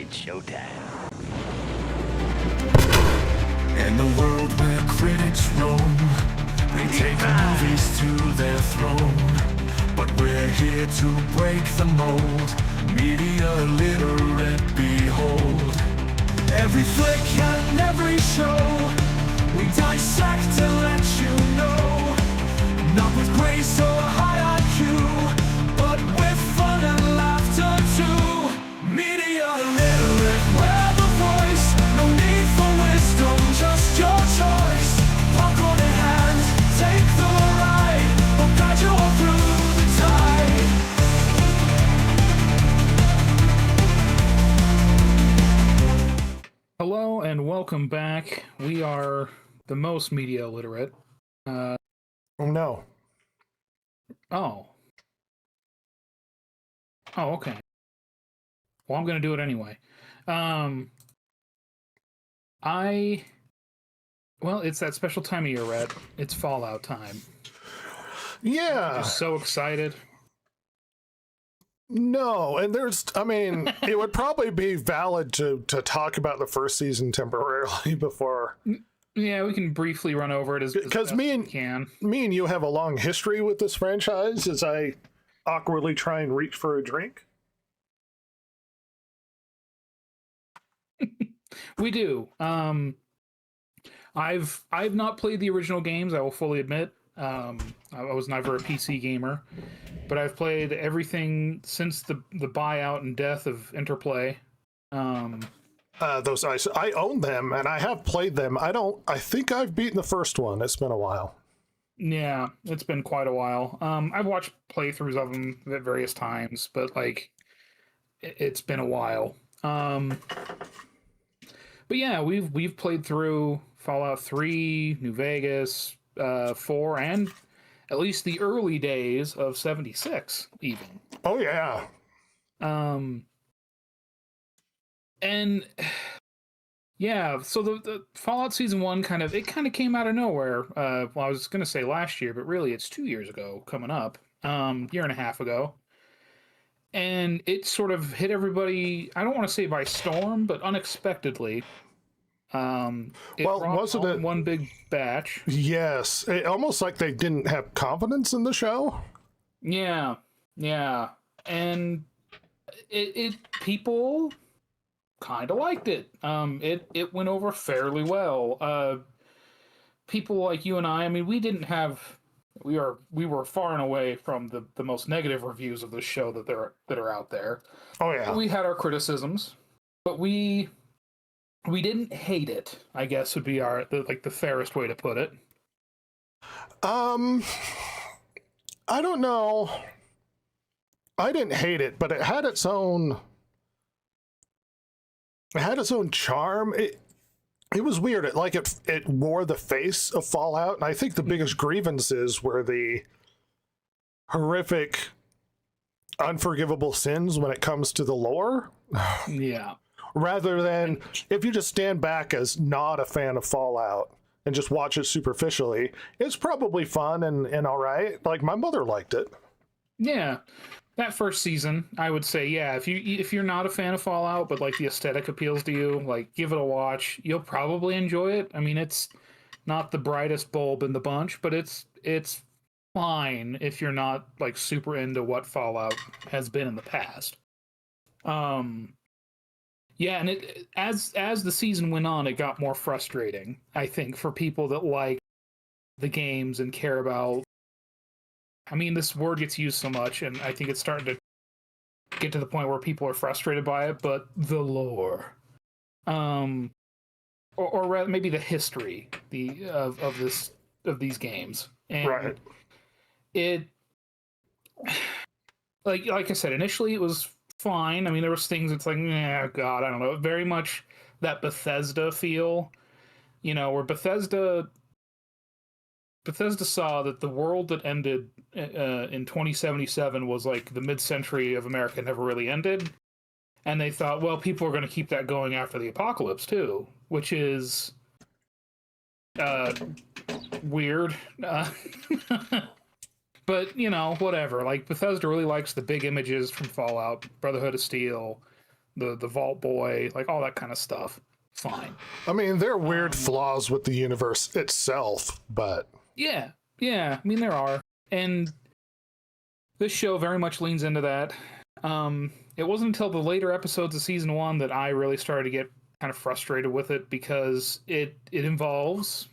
It's showtime. In the world where critics roam, they take the movies to their throne. But we're here to break the mold. Media literate, behold. Every flick and every show, we dissect to let you know. Not with grace or high IQ, but with fun and laughter too. Media literate, we're the voice. No need for wisdom, just your choice. Popcorn in hand, take the ride. We'll guide you all through the tide. Hello and welcome back. We are the most media illiterate. No. Oh. Oh, okay. Well, I'm gonna do it anyway. Well, it's that special time of year, Rhett. It's Fallout time. Yeah. Just so excited. No, and it would probably be valid to talk about the first season temporarily before. Yeah, we can briefly run over it as Because me and you have a long history with this franchise as I awkwardly try and reach for a drink. We do. I've not played the original games, I will fully admit. I was never a PC gamer, but I've played everything since the buyout and death of Interplay. Those I own them and I have played them. I think I've beaten the first one. It's been a while. Yeah, it's been quite a while. I've watched playthroughs of them at various times, but like it's been a while. But yeah, we've played through Fallout 3, New Vegas, 4, and at least the early days of 76, even. Oh yeah. And yeah, so the Fallout Season 1 kind of came out of nowhere. Well, I was going to say last year, but really it's 2 years ago coming up, year and a half ago. And it sort of hit everybody, I don't want to say by storm, but unexpectedly. Wasn't it one big batch? Yes, almost like they didn't have confidence in the show. Yeah, and it people kind of liked it. It went over fairly well. People like you and I mean, we were far and away from the most negative reviews of this show that are out there. Oh yeah, we had our criticisms, but we didn't hate it, I guess would be the fairest way to put it. I don't know. I didn't hate it, but it had its own charm. It was weird. It wore the face of Fallout, and I think the biggest grievances were the horrific, unforgivable sins when it comes to the lore. Yeah. Rather than if you just stand back as not a fan of Fallout and just watch it superficially, it's probably fun and all right. Like my mother liked it. Yeah. That first season, I would say, yeah, if you're not a fan of Fallout, but like the aesthetic appeals to you, like give it a watch. You'll probably enjoy it. I mean, it's not the brightest bulb in the bunch, but it's fine if you're not like super into what Fallout has been in the past. Yeah, and as the season went on, it got more frustrating, I think, for people that like the games and care about. I mean, this word gets used so much, and I think it's starting to get to the point where people are frustrated by it. But the lore, or rather, maybe the history of these games, and right. It, like I said, initially it was fine. I mean, there was things it's like, God, I don't know. Very much that Bethesda feel, where Bethesda saw that the world that ended in 2077 was like the mid-century of America never really ended. And they thought, well, people are going to keep that going after the apocalypse too, which is weird. But, whatever. Like, Bethesda really likes the big images from Fallout, Brotherhood of Steel, the Vault Boy, like all that kind of stuff. Fine. I mean, there are weird flaws with the universe itself, but Yeah, I mean there are, and this show very much leans into that. It wasn't until the later episodes of season 1 that I really started to get kind of frustrated with it, because it involves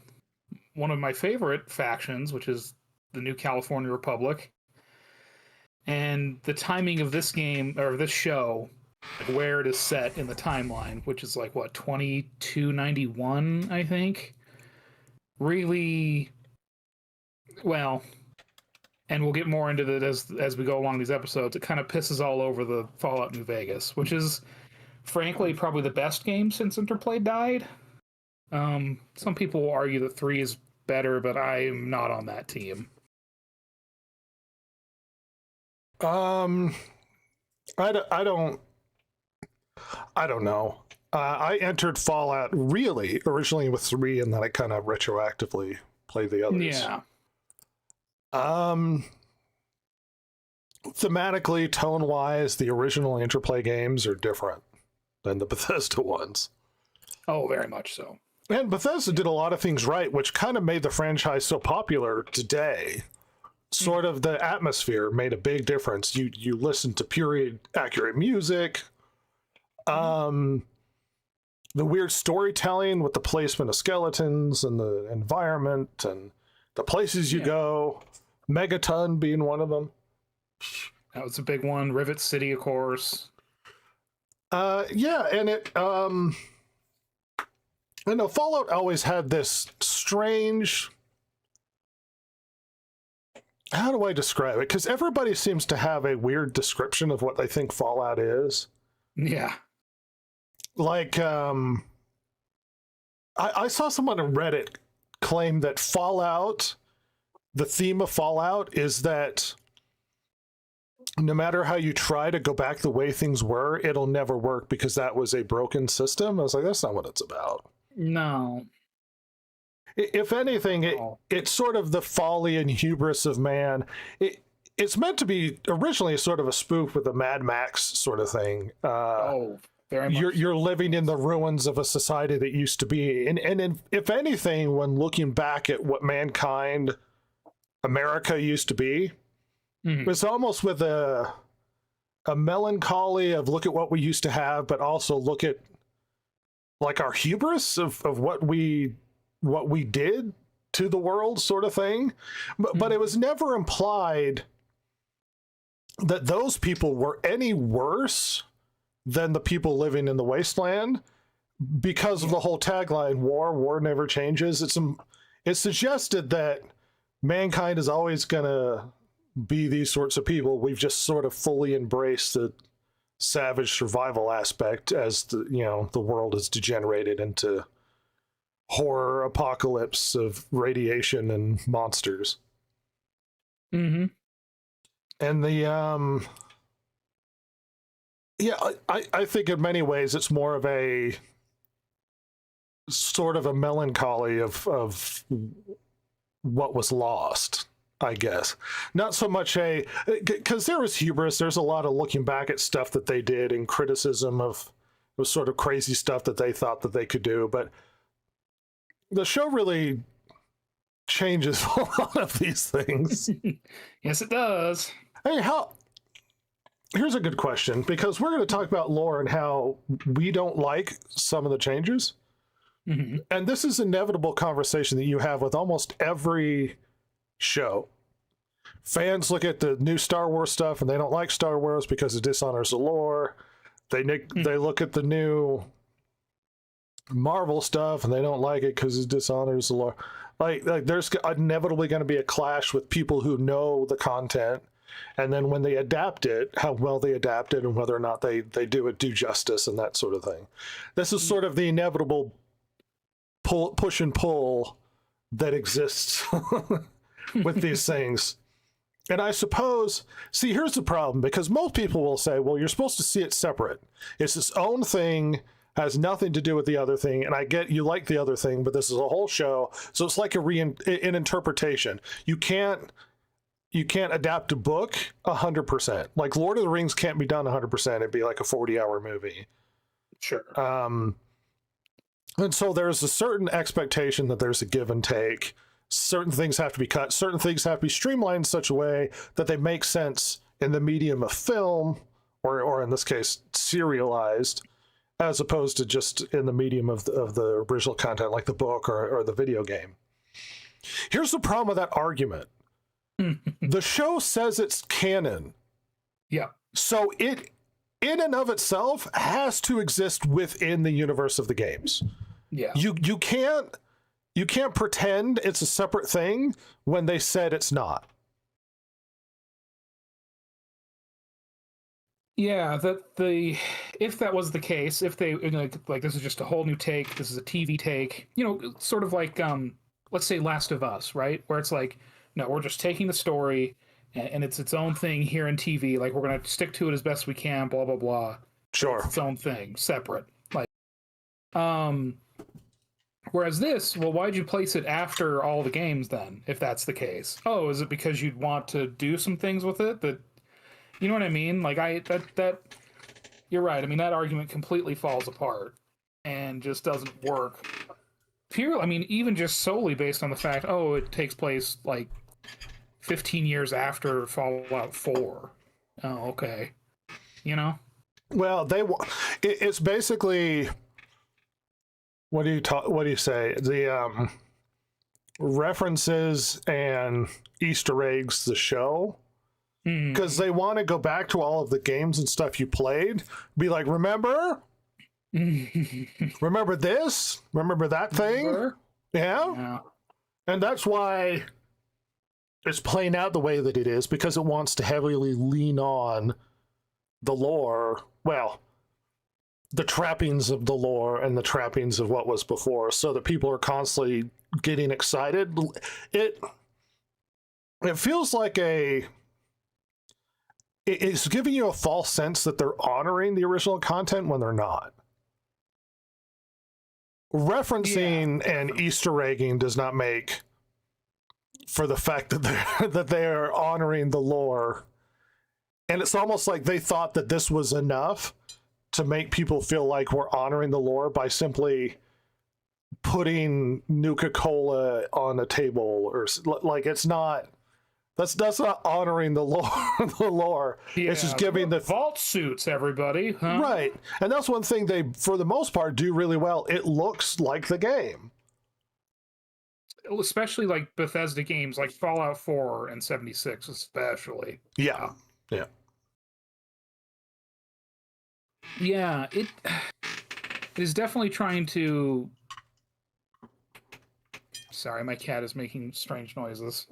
one of my favorite factions, which is the New California Republic. And the timing of this game, or this show, where it is set in the timeline, which is like, what, 2291, I think? Really, well, and we'll get more into that as we go along these episodes, it kind of pisses all over the Fallout New Vegas, which is, frankly, probably the best game since Interplay died. Some people will argue that 3 is better, but I am not on that team. I don't know. I entered Fallout really originally with 3, and then I kind of retroactively played the others. Yeah. Thematically, tone-wise, the original Interplay games are different than the Bethesda ones. Oh, very much so. And Bethesda did a lot of things right, which kind of made the franchise so popular today. Sort of the atmosphere made a big difference. You listen to period accurate music. The weird storytelling with the placement of skeletons and the environment and the places you go. Megaton being one of them. That was a big one. Rivet City, of course. Yeah, and it I know Fallout always had this strange, how do I describe it? Because everybody seems to have a weird description of what they think Fallout is. Yeah. Like, I saw someone on Reddit claim that Fallout, the theme of Fallout is that no matter how you try to go back the way things were, it'll never work because that was a broken system. I was like, that's not what it's about. No. If anything, it's sort of the folly and hubris of man. It's meant to be originally sort of a spoof with a Mad Max sort of thing. Very much. You're living in the ruins of a society that used to be. And if anything, when looking back at what mankind, America used to be, it's almost with a melancholy of look at what we used to have, but also look at like our hubris of what we did to the world sort of thing. But it was never implied that those people were any worse than the people living in the wasteland because of the whole tagline, war never changes. It's suggested that mankind is always going to be these sorts of people. We've just sort of fully embraced the savage survival aspect as the world has degenerated into horror apocalypse of radiation and monsters. Mm-hmm. And I think in many ways it's more of a sort of a melancholy of what was lost, I guess. Not so much because there was hubris. There's a lot of looking back at stuff that they did and criticism of sort of crazy stuff that they thought that they could do. But the show really changes a lot of these things. Yes, it does. Hey, here's a good question, because we're going to talk about lore and how we don't like some of the changes. Mm-hmm. And this is an inevitable conversation that you have with almost every show. Fans look at the new Star Wars stuff and they don't like Star Wars because it dishonors the lore. They look at the new Marvel stuff and they don't like it because it dishonors the lore. Like there's inevitably going to be a clash with people who know the content, and then when they adapt it, how well they adapt it and whether or not they do justice and that sort of thing. This is sort of the inevitable push and pull that exists with these things. And I suppose, see, here's the problem, because most people will say, well, you're supposed to see it separate. It's its own thing, has nothing to do with the other thing. And I get you like the other thing, but this is a whole show. So it's like an interpretation. You can't you can't adapt a book 100%. Like Lord of the Rings can't be done 100%. It'd be like a 40-hour movie. Sure. And so there's a certain expectation that there's a give and take. Certain things have to be cut. Certain things have to be streamlined in such a way that they make sense in the medium of film, or in this case, serialized, as opposed to just in the medium of the original content, like the book or the video game. Here's the problem with that argument. The show says it's canon. Yeah. So it, in and of itself, has to exist within the universe of the games. Yeah. You can't pretend it's a separate thing when they said it's not. Yeah, if that was the case, if they like this is just a whole new take, this is a TV take, sort of like let's say Last of Us, right? Where it's like, no, we're just taking the story and it's its own thing here in TV. Like we're gonna stick to it as best we can, blah blah blah. Sure. It's its own thing, separate. Like, whereas this, well, why'd you place it after all the games then? If that's the case, oh, is it because you'd want to do some things with it that, you know what I mean? Like that. You're right. I mean, that argument completely falls apart and just doesn't work. Pure. I mean, even just solely based on the fact, oh, it takes place like 15 years after Fallout 4. Oh, okay. Well, it's basically, what do you say? The references and Easter eggs the show. Because they want to go back to all of the games and stuff you played. Be like, remember? Remember this? Remember that thing? Remember? Yeah? And that's why it's playing out the way that it is, because it wants to heavily lean on the lore. Well, the trappings of the lore and the trappings of what was before, so that people are constantly getting excited. It feels like it's giving you a false sense that they're honoring the original content when they're not. Referencing and Easter egging does not make for the fact that they are honoring the lore. And it's almost like they thought that this was enough to make people feel like we're honoring the lore by simply putting Nuka-Cola on a table, or like it's not. That's not honoring the lore. The lore. Yeah, it's just giving the vault suits, everybody. Huh? Right, and that's one thing they, for the most part, do really well. It looks like the game, especially like Bethesda games, like Fallout 4 and 76, especially. Yeah. It is definitely trying to. Sorry, my cat is making strange noises.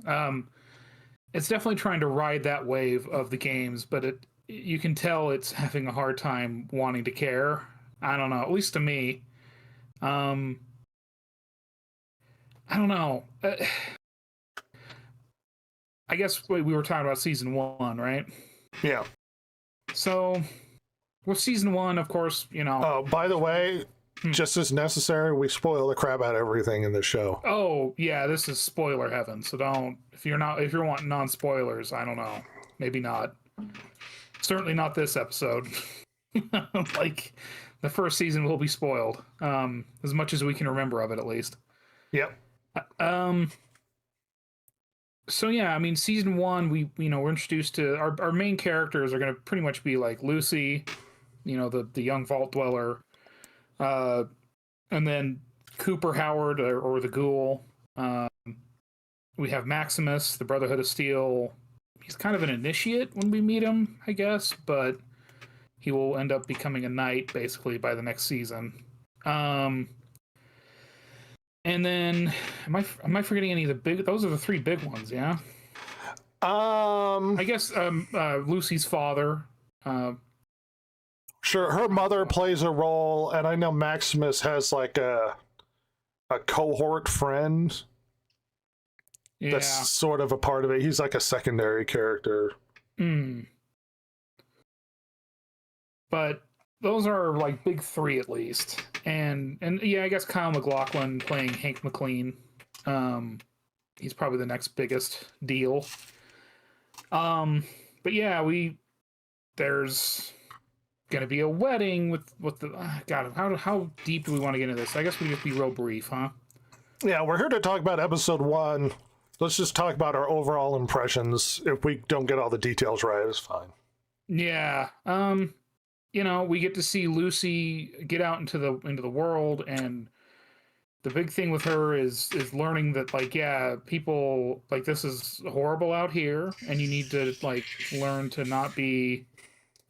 It's definitely trying to ride that wave of the games, but you can tell it's having a hard time wanting to care. I don't know, at least to me. I don't know. I guess we were talking about season 1, right? Yeah. So, with season 1, of course, Oh, by the way, just as necessary, we spoil the crap out of everything in this show. Oh yeah, this is spoiler heaven. So don't, if you're wanting non-spoilers, I don't know, maybe not. Certainly not this episode. Like the first season will be spoiled, as much as we can remember of it, at least. Yep. So yeah, I mean, season 1, we're introduced to our main characters are going to pretty much be like Lucy, the young vault dweller. And then Cooper Howard or the Ghoul. We have Maximus, the Brotherhood of Steel. He's kind of an initiate when we meet him, I guess, but he will end up becoming a knight basically by the next season. And then am I forgetting any of the big? Those are the 3 big ones, yeah. I guess Lucy's father. Sure, her mother plays a role, and I know Maximus has like a cohort friend that's sort of a part of it. He's like a secondary character. But those are like big 3 at least. And yeah, I guess Kyle MacLachlan playing Hank McLean. He's probably the next biggest deal. But yeah, there's gonna be a wedding with the God. How deep do we want to get into this? I guess we just be real brief, huh? Yeah, we're here to talk about episode 1. Let's just talk about our overall impressions. If we don't get all the details right, it's fine. Yeah. We get to see Lucy get out into the world, and the big thing with her is learning that, like, yeah, people, like, this is horrible out here, and you need to, like, learn to not be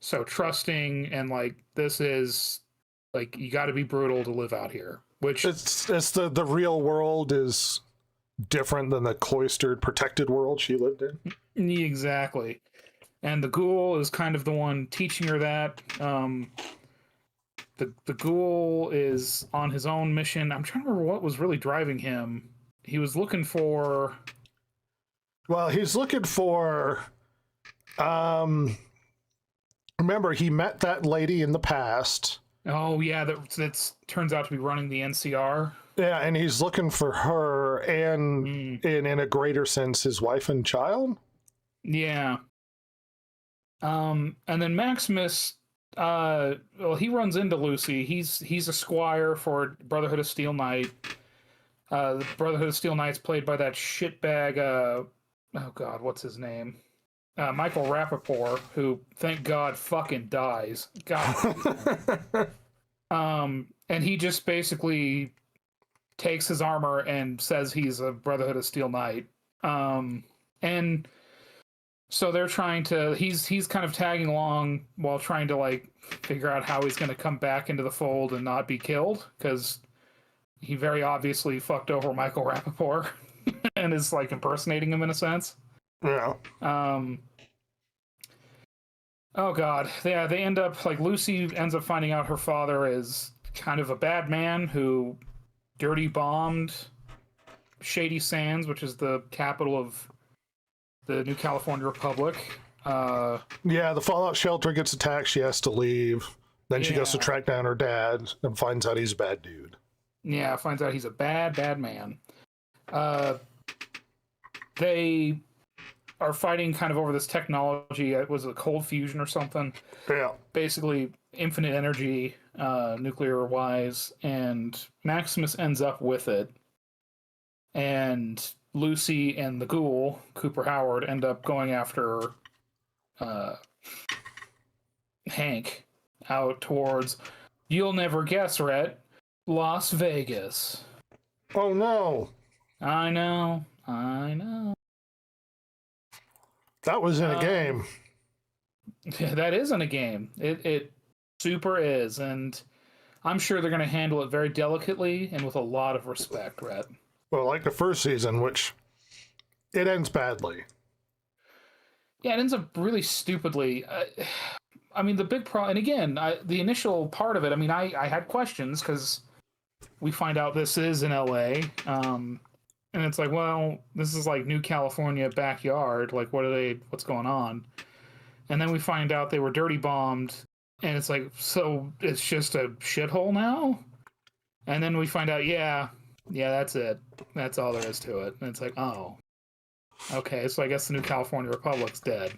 so trusting, and, like, this is, like, you got to be brutal to live out here, which It's the real world is different than the cloistered, protected world she lived in. exactly. And the ghoul is kind of the one teaching her that. The ghoul is on his own mission. I'm trying to remember what was really driving him. He was looking for. Well, he's looking for. Remember, he met that lady in the past. Oh yeah, that turns out to be running the NCR. Yeah, and he's looking for her, and in a greater sense, his wife and child. Yeah. And then Maximus, well, he runs into Lucy. He's a squire for Brotherhood of Steel Knight. The Brotherhood of Steel Knight's played by that shitbag. Oh God, what's his name? Michael Rappaport, who, thank God, fucking dies. God. And he just basically takes his armor and says he's a Brotherhood of Steel Knight. And so they're trying to. He's kind of tagging along while trying to, like, figure out how he's going to come back into the fold and not be killed, because he very obviously fucked over Michael Rappaport and is, like, impersonating him in a sense. Yeah. Oh God. Yeah, they end up, like, Lucy ends up finding out her father is kind of a bad man who dirty bombed Shady Sands, which is the capital of the New California Republic. Yeah, the Fallout shelter gets attacked. She has to leave. Then she goes to Yeah. track down her dad and finds out he's a bad dude. Yeah, finds out he's a bad man. They are fighting kind of over this technology. It was a cold fusion or something. Yeah. Basically, infinite energy, nuclear wise, and Maximus ends up with it. And Lucy and the ghoul, Cooper Howard, end up going after Hank out towards, you'll never guess, Rhett, Las Vegas. Oh no. I know. That was in a game. That isn't a game. It super is, and I'm sure they're going to handle it very delicately and with a lot of respect, Rhett. Well, like the first season, which it ends badly. Yeah, it ends up really stupidly. I mean, the big problem, and again, the initial part of it, I mean, I had questions because we find out this is in LA, and it's like, well, this is like New California backyard. Like, what's going on? And then we find out they were dirty bombed, and it's like, so it's just a shithole now? And then we find out, yeah, that's it. That's all there is to it. And it's like, oh, okay, so I guess the New California Republic's dead.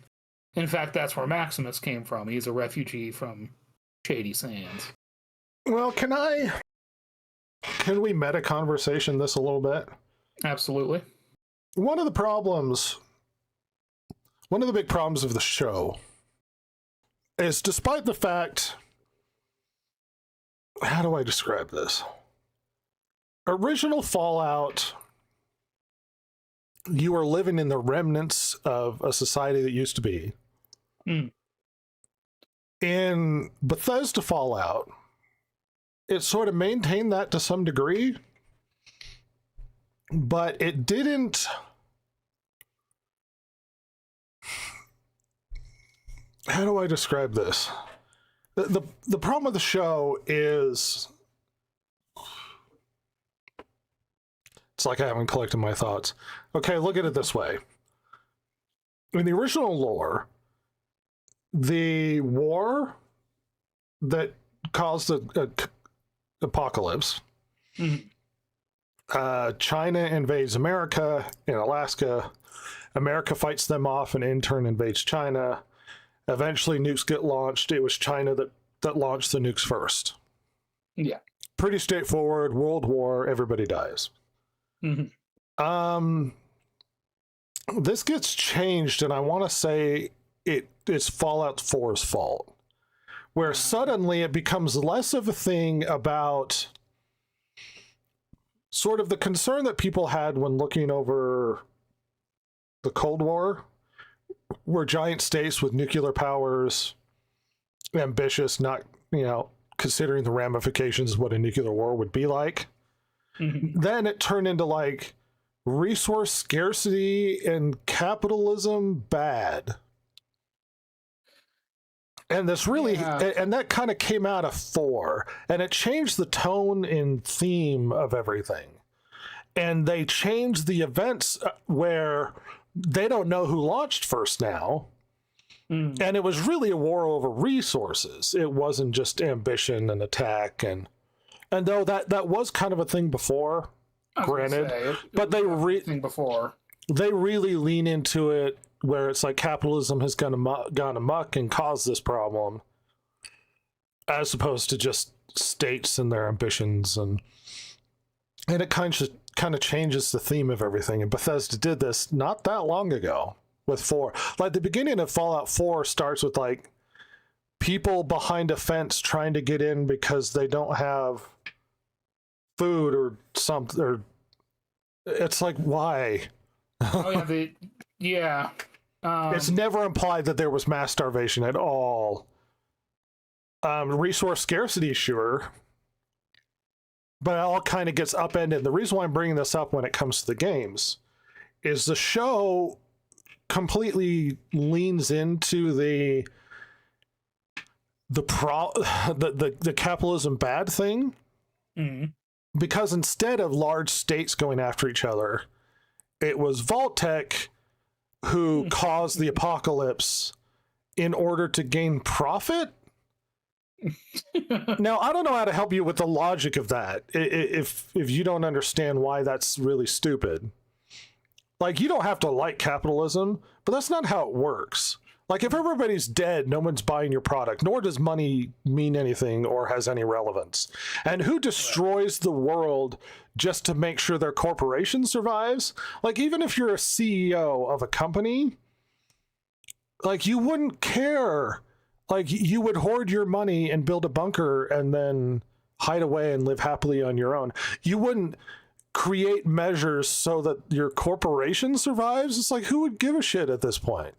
In fact, that's where Maximus came from. He's a refugee from Shady Sands. Well, can we meta conversation this a little bit? Absolutely. One of the big problems of the show is, despite the fact, how do I describe this? Original Fallout, you are living in the remnants of a society that used to be. In Bethesda Fallout, it sort of maintained that to some degree, but it didn't. How do I describe this? The problem with the show is, it's like I haven't collected my thoughts. Okay, look at it this way. In the original lore, the war that caused the apocalypse, China invades America in Alaska. America fights them off, and in turn invades China. Eventually, nukes get launched. It was China that launched the nukes first. Yeah. Pretty straightforward. World War, everybody dies. Mm-hmm. This gets changed, and I want to say it's Fallout 4's fault, where suddenly it becomes less of a thing about sort of the concern that people had when looking over the Cold War, were giant states with nuclear powers, ambitious, not, considering the ramifications of what a nuclear war would be like. Mm-hmm. Then it turned into like resource scarcity and capitalism bad. And this really, and that kind of came out of 4, and it changed the tone and theme of everything. And they changed the events where they don't know who launched first now. And it was really a war over resources. It wasn't just ambition and attack. And though that was kind of a thing before, granted, but they really lean into it where it's like capitalism has gone amok and caused this problem, as opposed to just states and their ambitions, and it kind of changes the theme of everything. And Bethesda did this not that long ago with 4. Like the beginning of Fallout 4 starts with like people behind a fence trying to get in because they don't have food or something. Or it's like, why? Oh yeah, it's never implied that there was mass starvation at all. Resource scarcity, sure, but it all kind of gets upended. The reason why I'm bringing this up when it comes to the games is the show completely leans into the capitalism bad thing, because instead of large states going after each other, it was Vault-Tec who caused the apocalypse in order to gain profit. Now, I don't know how to help you with the logic of that if you don't understand why that's really stupid. Like, you don't have to like capitalism, but that's not how it works. Like, if everybody's dead, no one's buying your product, nor does money mean anything or has any relevance. And who destroys the world just to make sure their corporation survives? Like, even if you're a CEO of a company, like, you wouldn't care. Like, you would hoard your money and build a bunker and then hide away and live happily on your own. You wouldn't create measures so that your corporation survives. It's like, who would give a shit at this point?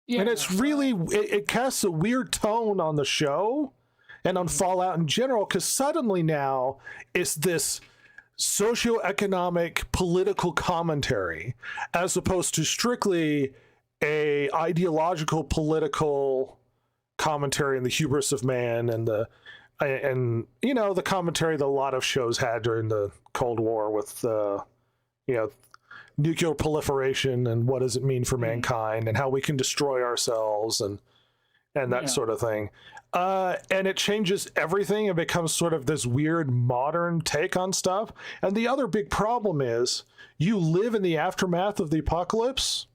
Yeah, and it's really, it casts a weird tone on the show and on Fallout in general, because suddenly now it's this socioeconomic political commentary as opposed to strictly a ideological political commentary and the hubris of man and the commentary that a lot of shows had during the Cold War with nuclear proliferation and what does it mean for mankind and how we can destroy ourselves and that sort of thing. And it changes everything and becomes sort of this weird modern take on stuff. And the other big problem is you live in the aftermath of the apocalypse.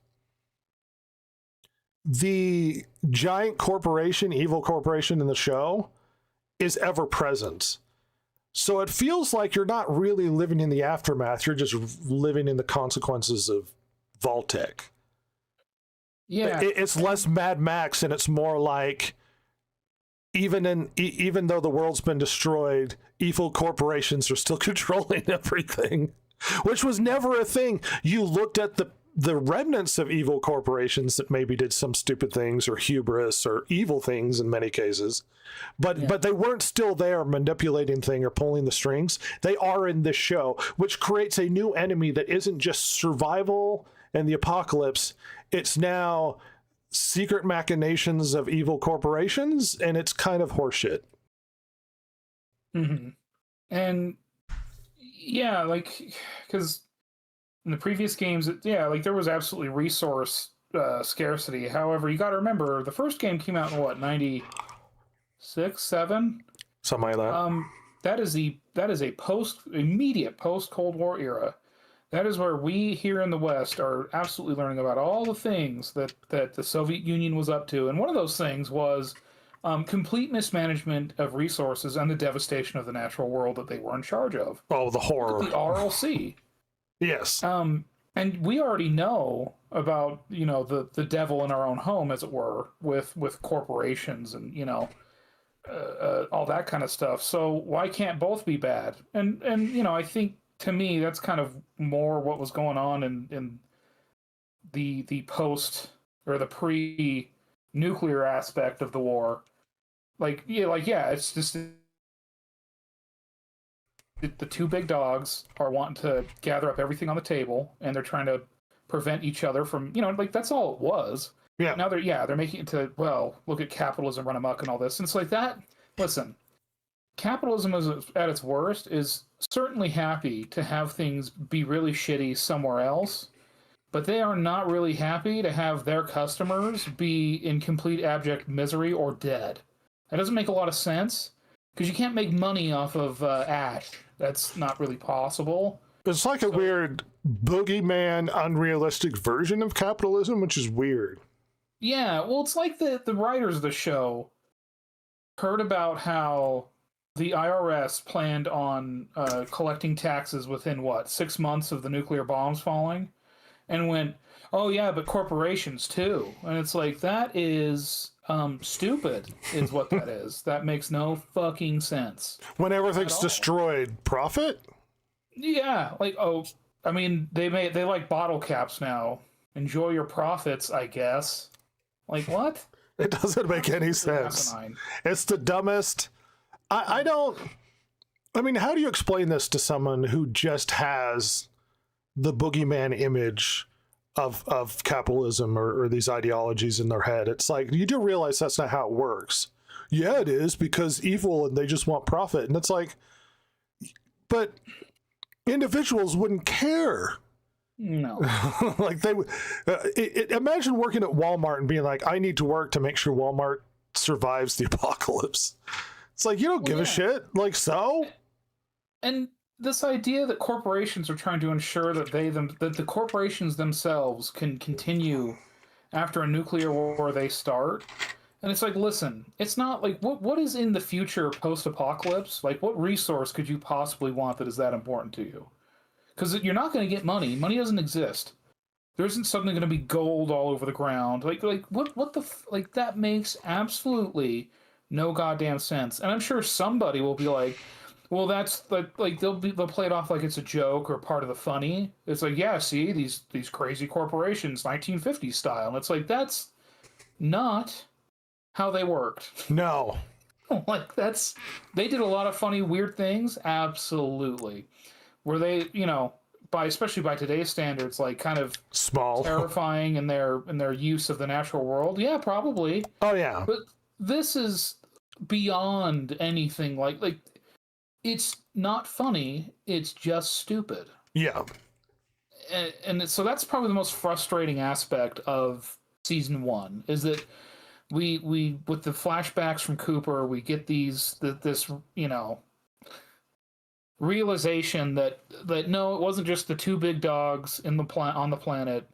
The giant corporation, evil corporation in the show is ever present. So it feels like you're not really living in the aftermath. You're just living in the consequences of Vault-Tec. Yeah, it's less Mad Max, and it's more like even though the world's been destroyed, evil corporations are still controlling everything, which was never a thing. You looked at the remnants of evil corporations that maybe did some stupid things or hubris or evil things in many cases, but they weren't still there manipulating things or pulling the strings. They are in this show, which creates a new enemy that isn't just survival and the apocalypse. It's now secret machinations of evil corporations, and it's kind of horseshit. Mm-hmm. And yeah, like, because in the previous games, there was absolutely resource scarcity. However, you got to remember, the first game came out in what, 96, 7? Something like that. That is a immediate post Cold War era. That is where we here in the West are absolutely learning about all the things that the Soviet Union was up to. And one of those things was complete mismanagement of resources and the devastation of the natural world that they were in charge of. Oh, the Look horror. at the RLC. Yes. And we already know about, the devil in our own home, as it were, with corporations and, all that kind of stuff. So why can't both be bad? And I think, to me, that's kind of more what was going on in the post or the pre-nuclear aspect of the war. It's just the two big dogs are wanting to gather up everything on the table, and they're trying to prevent each other from, that's all it was. Yeah. Now they're making it to, well, look at capitalism run amok and all this. And it's like that. Listen, capitalism is at its worst is certainly happy to have things be really shitty somewhere else, but they are not really happy to have their customers be in complete abject misery or dead. That doesn't make a lot of sense, because you can't make money off of ash. That's not really possible. It's like a weird boogeyman, unrealistic version of capitalism, which is weird. Yeah, well, it's like the writers of the show heard about how the IRS planned on collecting taxes within, 6 months of the nuclear bombs falling, and went, oh yeah, but corporations too. And it's like, that is stupid, is what that is. That makes no fucking sense. When everything's destroyed, profit? Yeah, they like bottle caps now. Enjoy your profits, I guess. Like, what? It doesn't make any sense. Asinine. It's the dumbest. I mean, how do you explain this to someone who just has the boogeyman image of capitalism or these ideologies in their head? It's like, you do realize that's not how it works. Yeah, it is, because evil and they just want profit. And it's like, but individuals wouldn't care. No. Like they would. Imagine working at Walmart and being like, I need to work to make sure Walmart survives the apocalypse. It's like, you don't give a shit. Like, so? And this idea that corporations are trying to ensure that that the corporations themselves can continue after a nuclear war they start. And it's like, listen, it's not like, what is in the future post-apocalypse? Like, what resource could you possibly want that is that important to you? Because you're not going to get money. Money doesn't exist. There isn't suddenly going to be gold all over the ground. Like that makes absolutely no goddamn sense. And I'm sure somebody will be like, well, that's like they'll play it off like it's a joke or part of the funny. It's like, yeah, see, these crazy corporations, 1950s style. And it's like, that's not how they worked. No. Like, they did a lot of funny, weird things. Absolutely. Were they, especially by today's standards, like kind of small, terrifying in their use of the natural world? Yeah, probably. Oh yeah. But this is beyond anything like it's not funny. It's just stupid. Yeah. And so that's probably the most frustrating aspect of season 1 is that we with the flashbacks from Cooper, we get this realization that no, it wasn't just the two big dogs on the planet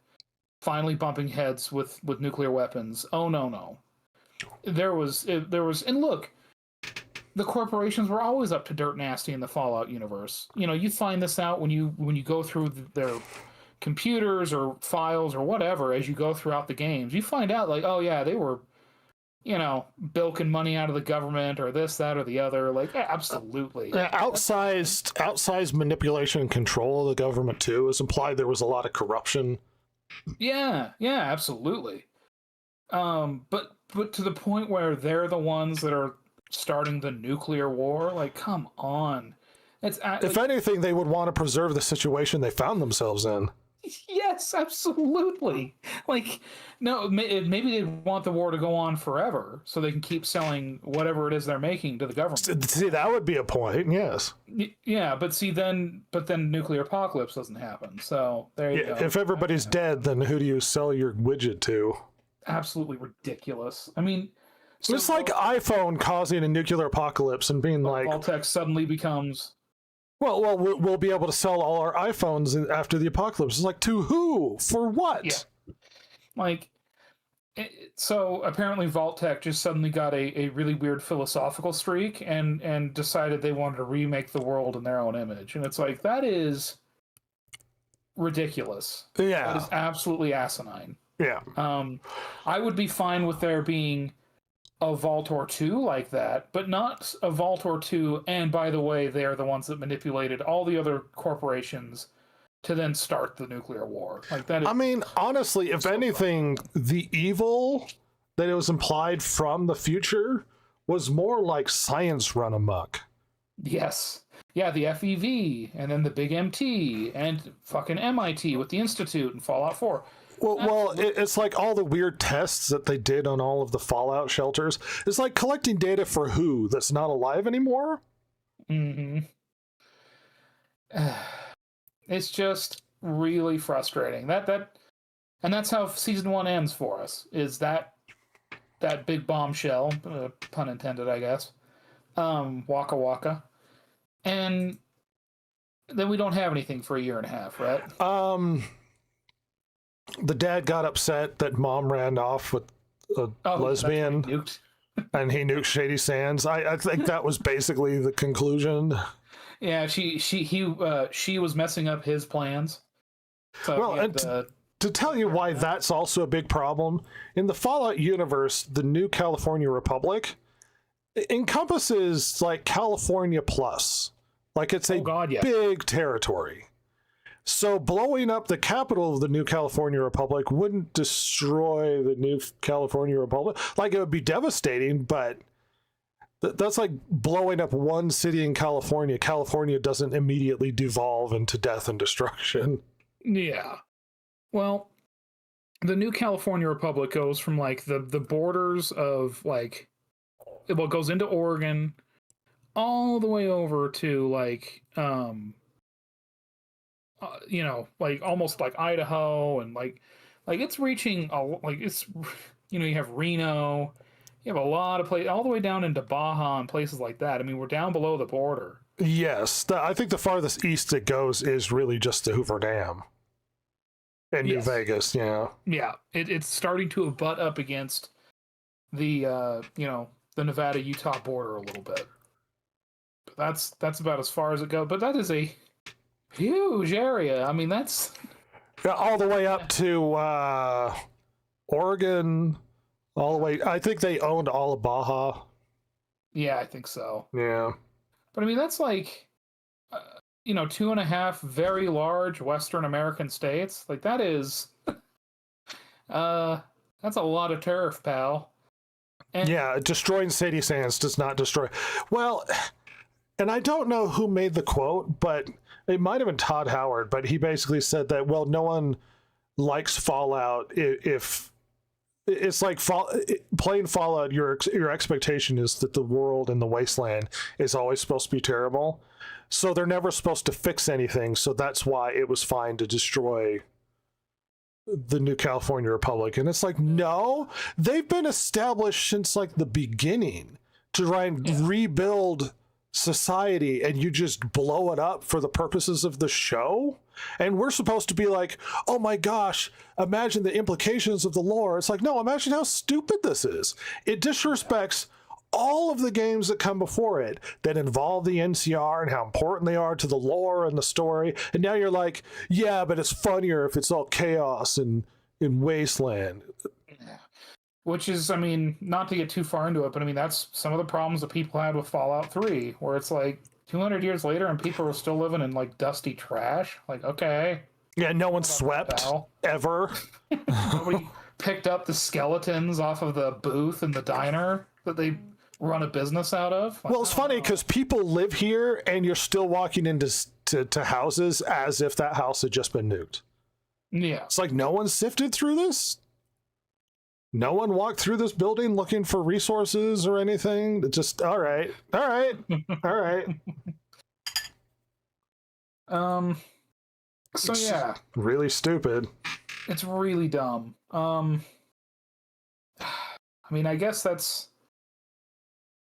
finally bumping heads with nuclear weapons. Oh no. There was and look, the corporations were always up to dirt nasty in the Fallout universe. You find this out when you go through their computers or files or whatever as you go throughout the games. You find out like, oh yeah, they were bilking money out of the government or this, that, or the other. Like, absolutely. Outsized manipulation and control of the government, too, is implied. There was a lot of corruption. Yeah, absolutely. But to the point where they're the ones that are starting the nuclear war, like, come on. If anything, they would want to preserve the situation they found themselves in. Yes, absolutely. Like, no, maybe they want the war to go on forever so they can keep selling whatever it is they're making to the government. See, that would be a point, yes. Yeah, but then nuclear apocalypse doesn't happen. So there you go. If everybody's dead, then who do you sell your widget to? Absolutely ridiculous. I mean, it's like iPhone causing a nuclear apocalypse and being like, Voltex suddenly becomes We'll be able to sell all our iPhones after the apocalypse. It's like, to who? For what? Yeah. Like, so apparently Vault-Tec just suddenly got a really weird philosophical streak and decided they wanted to remake the world in their own image. And it's like, that is ridiculous. Yeah. That is absolutely asinine. Yeah. I would be fine with there being a Voltor 2 like that, but not a Voltor 2, and by the way, they are the ones that manipulated all the other corporations to then start the nuclear war. Like that is, I mean, honestly, if anything, the evil that it was implied from the future was more like science run amok. yes. Yeah, the FEV, and then the big MT, and fucking MIT with the Institute and Fallout 4. It's like all the weird tests that they did on all of the Fallout shelters. It's like collecting data for who that's not alive anymore. Mm-hmm. It's just really frustrating. And that's how season 1 ends for us. Is that big bombshell, pun intended, I guess. Waka Waka, and then we don't have anything for a year and a half, right? The dad got upset that mom ran off with a lesbian, and he nuked Shady Sands. I think that was basically the conclusion. Yeah, she was messing up his plans. So to tell you why that's also a big problem, in the Fallout universe, the new California Republic encompasses like California plus. Like it's a big territory. So blowing up the capital of the new California Republic wouldn't destroy the new California Republic. Like, it would be devastating, but that's like blowing up one city in California. California doesn't immediately devolve into death and destruction. Yeah. Well, the new California Republic goes from like the borders of like, well, it goes into Oregon all the way over to like like almost like Idaho, and like it's reaching it's, you have Reno, you have a lot of places all the way down into Baja and places like that. I mean, we're down below the border. Yes, I think the farthest east it goes is really just the Hoover Dam in New Vegas. Yeah, it's starting to butt up against the the Nevada-Utah border a little bit. But that's about as far as it goes. But that is a huge area. I mean, that's all the way up to Oregon, all the way. I think they owned all of Baja. Yeah, I think so. Yeah, but I mean, that's like 2.5 very large Western American states. Like that is that's a lot of turf, pal. And yeah, destroying Sadie Sands does not destroy. Well, and I don't know who made the quote, but it might have been Todd Howard, but he basically said that, well, no one likes Fallout if it's like playing Fallout, your expectation is that the world and the wasteland is always supposed to be terrible. So they're never supposed to fix anything. So that's why it was fine to destroy the new California Republic. And it's like, no, they've been established since like the beginning to try and rebuild society, and you just blow it up for the purposes of the show. And we're supposed to be like, oh my gosh, imagine the implications of the lore. It's like, no, imagine how stupid this is. It disrespects all of the games that come before it that involve the NCR and how important they are to the lore and the story. And now you're like, yeah, but it's funnier if it's all chaos and in wasteland. Which is, I mean, not to get too far into it, but I mean, that's some of the problems that people had with Fallout 3, where it's like 200 years later and people are still living in like dusty trash. Like, okay. Yeah, no one swept ever. Nobody picked up the skeletons off of the booth in the diner that they run a business out of. Like, well, it's funny because people live here and you're still walking into to houses as if that house had just been nuked. Yeah. It's like, no one sifted through this? No one walked through this building looking for resources or anything? It just, all right. So yeah. Really stupid. It's really dumb. I mean, I guess that's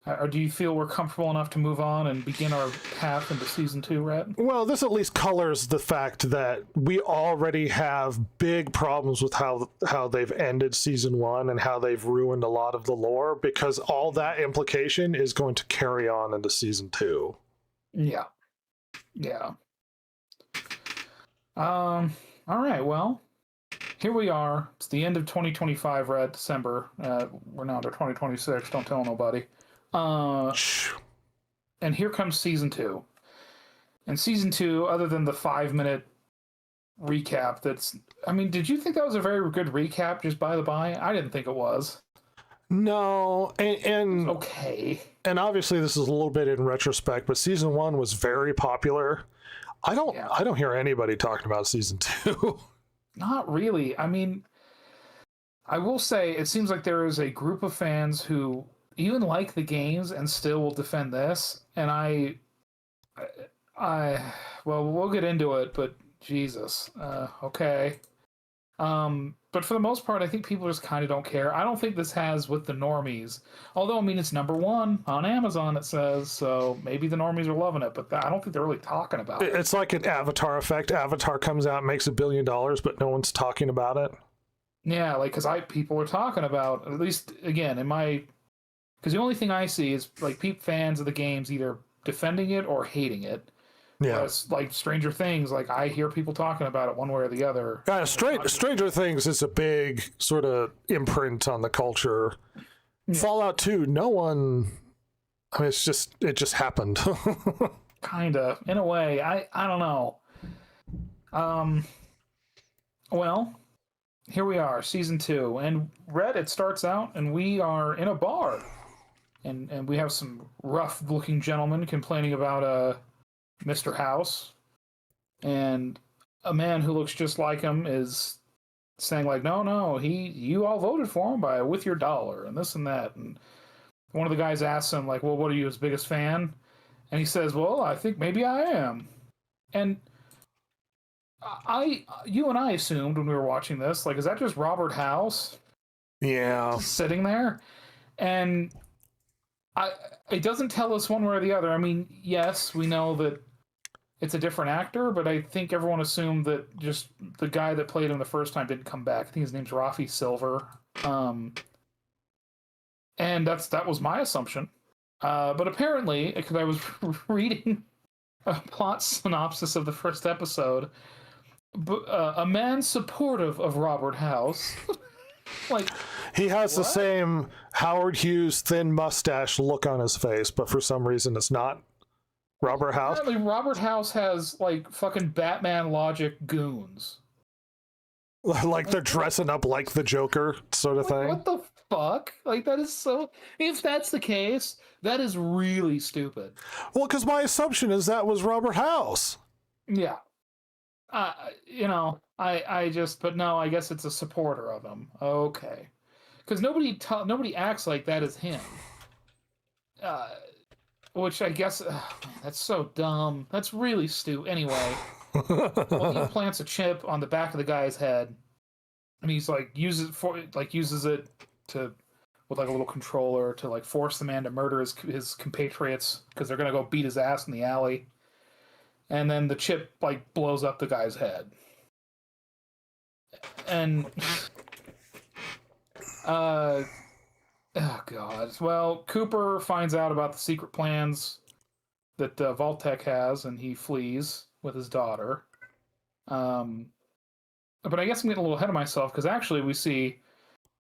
Or do you feel we're comfortable enough to move on and begin our path into season 2, Rhett? Well, this at least colors the fact that we already have big problems with how they've ended season 1 and how they've ruined a lot of the lore, because all that implication is going to carry on into season 2. Yeah. Yeah. All right, well, here we are. It's the end of 2025, Rhett, December. We're now to 2026. Don't tell nobody. And here comes season 2. And season 2, other than the 5-minute recap, did you think that was a very good recap, just by the by? I didn't think it was. No, and okay. And obviously this is a little bit in retrospect, but season 1 was very popular. I don't hear anybody talking about season 2. Not really. I mean, I will say it seems like there is a group of fans who even like the games and still will defend this. And well, we'll get into it, but Jesus. Okay. But for the most part, I think people just kind of don't care. I don't think this has with the normies. Although, I mean, it's number 1 on Amazon, it says, so maybe the normies are loving it, but I don't think they're really talking about it. It's like an Avatar effect. Avatar comes out, makes $1 billion, but no one's talking about it. Yeah, like, because people are talking about, at least, again, because the only thing I see is, like, fans of the games either defending it or hating it. Yeah. Whereas, like, Stranger Things, like, I hear people talking about it one way or the other. Stranger Things is a big sort of imprint on the culture. Yeah. Fallout 2, no one... I mean, it just happened. Kind of, in a way. I don't know. Well, here we are, season 2. And Rhett, it starts out, and we are in a bar. And we have some rough-looking gentlemen complaining about Mr. House, and a man who looks just like him is saying, like, no, you all voted for him with your dollar and this and that. And one of the guys asks him, like, well, what are you, his biggest fan? And he says, well, I think maybe I am. And you and I assumed when we were watching this, like, is that just Robert House? Yeah. Sitting there? And it doesn't tell us one way or the other. I mean, yes, we know that it's a different actor, but I think everyone assumed that just the guy that played him the first time didn't come back. I think his name's Rafi Silver. And that was my assumption. But apparently, because I was reading a plot synopsis of the first episode, a man supportive of Robert House... like, he has the same Howard Hughes thin mustache look on his face, but for some reason it's not Robert House. Apparently Robert House has, like, fucking Batman logic goons. Like they're dressing up like the Joker sort of thing. What the fuck? Like, that is so... If that's the case, that is really stupid. Well, because my assumption is that was Robert House. Yeah. I just... But no, I guess it's a supporter of him. Okay. Because nobody acts like that is him. Which I guess... man, that's so dumb. That's really stupid. Anyway. Well, he plants a chip on the back of the guy's head. And he's like, uses it to... with like a little controller to like force the man to murder his compatriots because they're going to go beat his ass in the alley. And then the chip like blows up the guy's head. And oh god. Well, Cooper finds out about the secret plans that Vault-Tec has, and he flees with his daughter. But I guess I'm getting a little ahead of myself because actually we see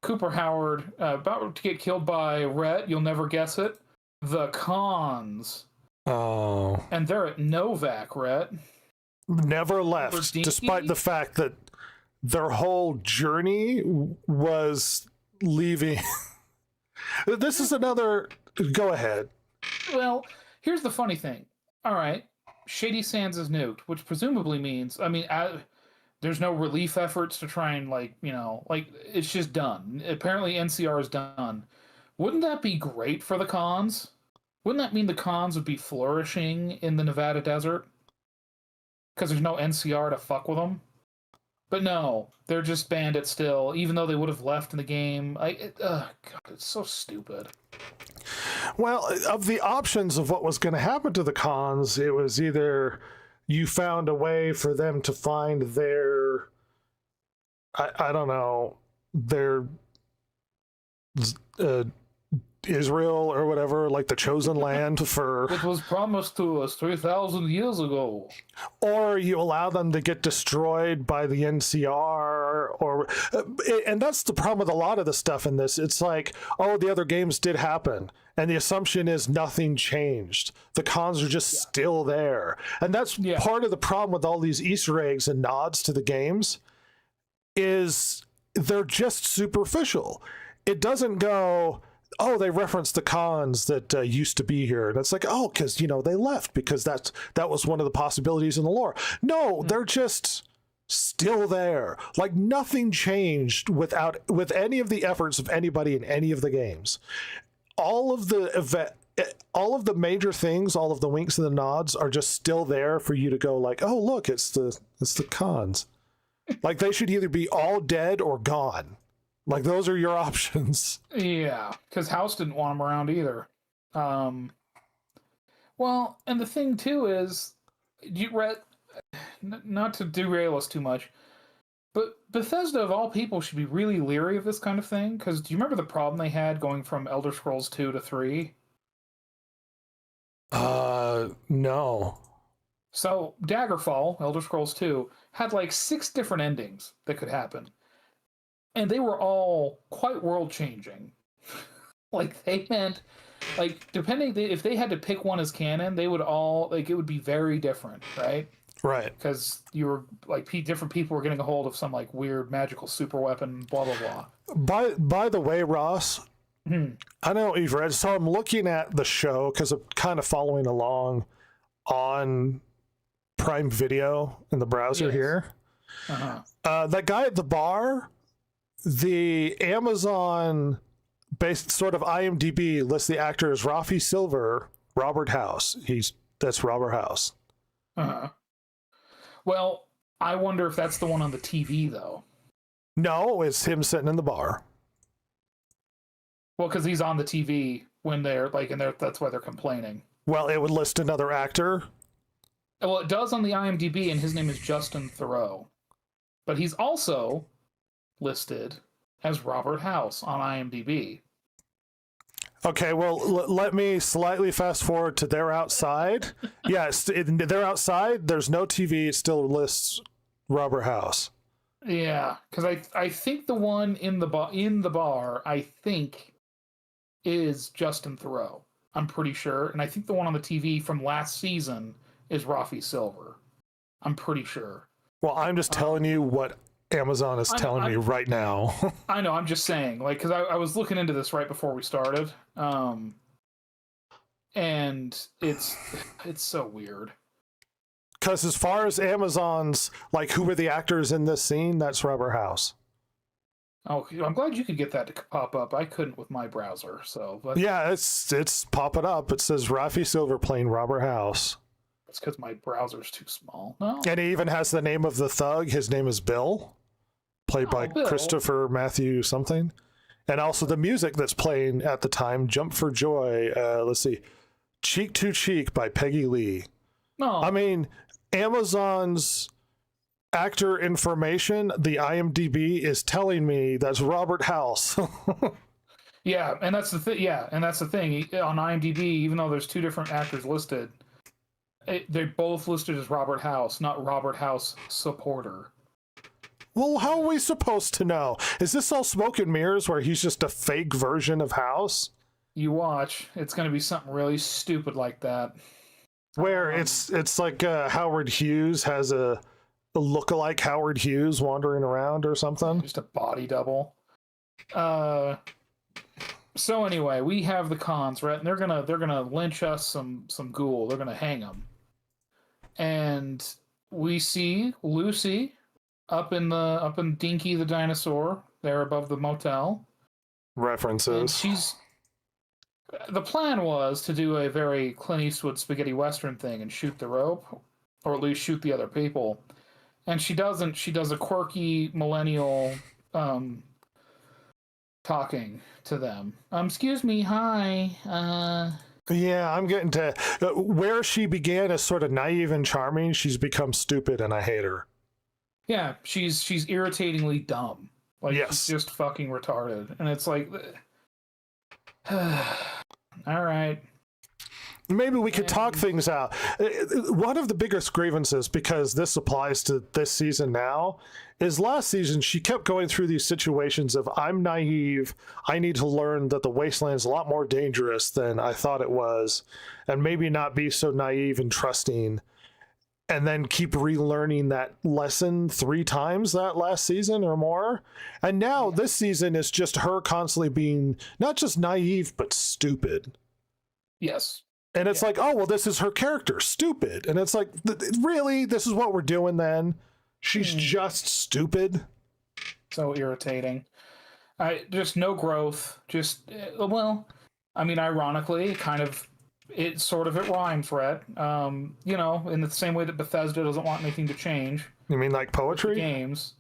Cooper Howard about to get killed by Rhett. You'll never guess it. The Cons. Oh. And they're at Novak, Rhett. Never left, despite the fact that their whole journey was leaving. This is another... Go ahead. Well, here's the funny thing. All right, Shady Sands is nuked, which presumably means... I mean, there's no relief efforts to try and, like, it's just done. Apparently NCR is done. Wouldn't that be great for the Cons? Wouldn't that mean the Cons would be flourishing in the Nevada desert? Because there's no NCR to fuck with them? But no, they're just bandits still, even though they would have left in the game. God, it's so stupid. Well, of the options of what was going to happen to the cons, it was either you found a way for them to find their, I don't know, their Israel or whatever, like the chosen land for. It was promised to us 3,000 years ago. Or you allow them to get destroyed by the NCR, and that's the problem with a lot of the stuff in this. It's like, oh, the other games did happen, and the assumption is nothing changed. The cons are just still there, and that's part of the problem with all these Easter eggs and nods to the games. Is they're just superficial. It doesn't go, oh, they referenced the cons that used to be here. And it's like, oh, because, they left because that was one of the possibilities in the lore. No, they're just still there. Like nothing changed with any of the efforts of anybody in any of the games. All of the major things, all of the winks and the nods are just still there for you to go like, oh, look, it's the cons. Like they should either be all dead or gone. Like, those are your options. Yeah, because House didn't want him around either. Well, and the thing, too, is, Rhett, not to derail us too much, but Bethesda, of all people, should be really leery of this kind of thing, because do you remember the problem they had going from Elder Scrolls 2 to 3? No. So, Daggerfall, Elder Scrolls 2, had like 6 different endings that could happen. And they were all quite world-changing. Like, they meant, like, if they had to pick one as canon, they would all, like, it would be very different, right? Right. Because you were, like, different people were getting a hold of some, like, weird magical super weapon, blah, blah, blah. By the way, Ross, I don't know what you've read, so I'm looking at the show, because I'm kind of following along on Prime Video in the browser here. That guy at the bar, the Amazon based sort of IMDb lists the actor as Rafi Silver, Robert House. That's Robert House. Well, I wonder if that's the one on the TV though. No, it's him sitting in the bar. Well, because he's on the TV when they're like, and that's why they're complaining. Well, it would list another actor. Well, it does on the IMDb, and his name is Justin Theroux. But he's also listed as Robert House on IMDb. Okay, well, let me slightly fast forward to They're Outside. Yes, They're Outside. There's no TV. It still lists Robert House. Yeah, because I think the one in the bar, I think, is Justin Theroux. I'm pretty sure. And I think the one on the TV from last season is Rafi Silver. I'm pretty sure. Well, I'm just telling you what Amazon is telling me right now. I know, I'm just saying, like, because I was looking into this right before we started, and it's so weird. Because as far as Amazon's, like, who were the actors in this scene, that's Robert House. Oh, I'm glad you could get that to pop up. I couldn't with my browser, so. But yeah, it's popping up. It says Rafi Silver playing Robert House. It's because my browser's too small. No. And he even has the name of the thug. His name is Bill, played by Bill. Christopher Matthew something. And also the music that's playing at the time, Jump for Joy, let's see, Cheek to Cheek by Peggy Lee. No. I mean, Amazon's actor information, the IMDb, is telling me that's Robert House. Yeah, and that's the thing. Yeah, and that's the thing. On IMDb, even though there's 2 different actors listed, they're both listed as Robert House, not Robert House supporter. Well, how are we supposed to know? Is this all smoke and mirrors where he's just a fake version of House? You watch. It's going to be something really stupid like that. Where it's like Howard Hughes has a lookalike Howard Hughes wandering around or something. Just a body double. So anyway, we have the cons, right? And they're gonna lynch us some ghoul. They're gonna hang them. And we see Lucy up in Dinky the dinosaur there above the motel. References. And the plan was to do a very Clint Eastwood spaghetti western thing and shoot the rope, or at least shoot the other people. And she doesn't. She does a quirky millennial talking to them. Excuse me, hi. Yeah, I'm getting to where she began as sort of naive and charming. She's become stupid, and I hate her. Yeah, she's irritatingly dumb. Like, yes, she's just fucking retarded, and it's like, all right. Maybe we could talk things out. One of the biggest grievances, because this applies to this season now, is last season she kept going through these situations of, I'm naive, I need to learn that the wasteland is a lot more dangerous than I thought it was, and maybe not be so naive and trusting, and then keep relearning that lesson 3 times that last season or more. And now this season is just her constantly being not just naive, but stupid. Yes. And it's like, oh, well, this is her character, stupid. And it's like, really? This is what we're doing then? She's just stupid? So irritating. Just no growth. Just, well, I mean, ironically, it rhymes, Rhett. You know, in the same way that Bethesda doesn't want anything to change. You mean like poetry? Games.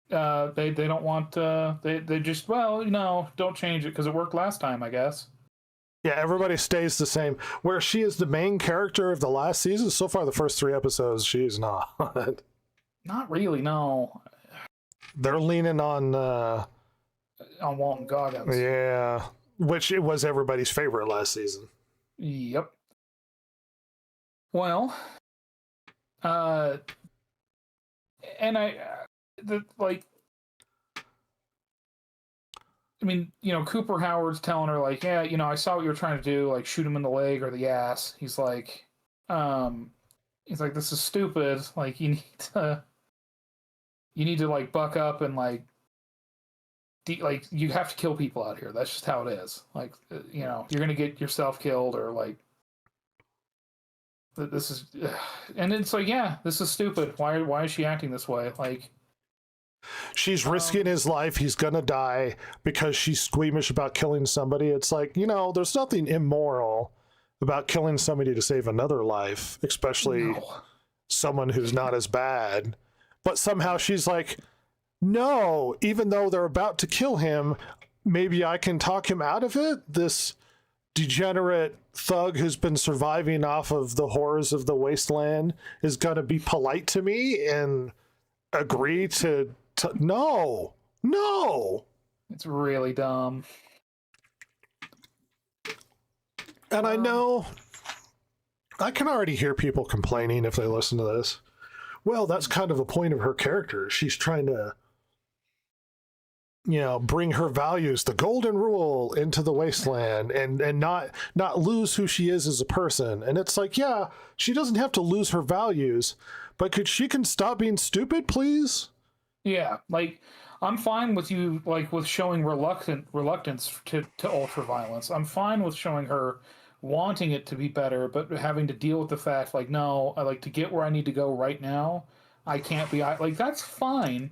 They don't want, they just, well, you know, don't change it because it worked last time, I guess. Yeah, everybody stays the same. Where she is the main character of the last season, so far the first 3 episodes, she's not. Not really, no. They're leaning on Walton Goggins. Yeah, which it was everybody's favorite last season. Yep. Well, and I mean, you know, Cooper Howard's telling her, like, yeah, you know, I saw what you were trying to do, like, shoot him in the leg or the ass. He's like, this is stupid. Like, you need to like buck up and like you have to kill people out here. That's just how it is. Like, you know, you're gonna get yourself killed or like. This is, and it's like, yeah, this is stupid. Why is she acting this way? Like. She's risking his life. He's gonna die because she's squeamish about killing somebody. It's like, you know, there's nothing immoral about killing somebody to save another life, especially someone who's not as bad. But somehow she's like, no, even though they're about to kill him, maybe I can talk him out of it. This degenerate thug who's been surviving off of the horrors of the wasteland is gonna be polite to me and agree to no. It's really dumb. And I know I can already hear people complaining if they listen to this. Well, that's kind of a point of her character. She's trying to, you know, bring her values, the golden rule, into the wasteland and not lose who she is as a person. And it's like, yeah, she doesn't have to lose her values, but she can stop being stupid, please? Yeah, like, I'm fine with you, like, with showing reluctance to ultra violence. I'm fine with showing her wanting it to be better, but having to deal with the fact, like, no, I like to get where I need to go right now. I can't be, like, that's fine.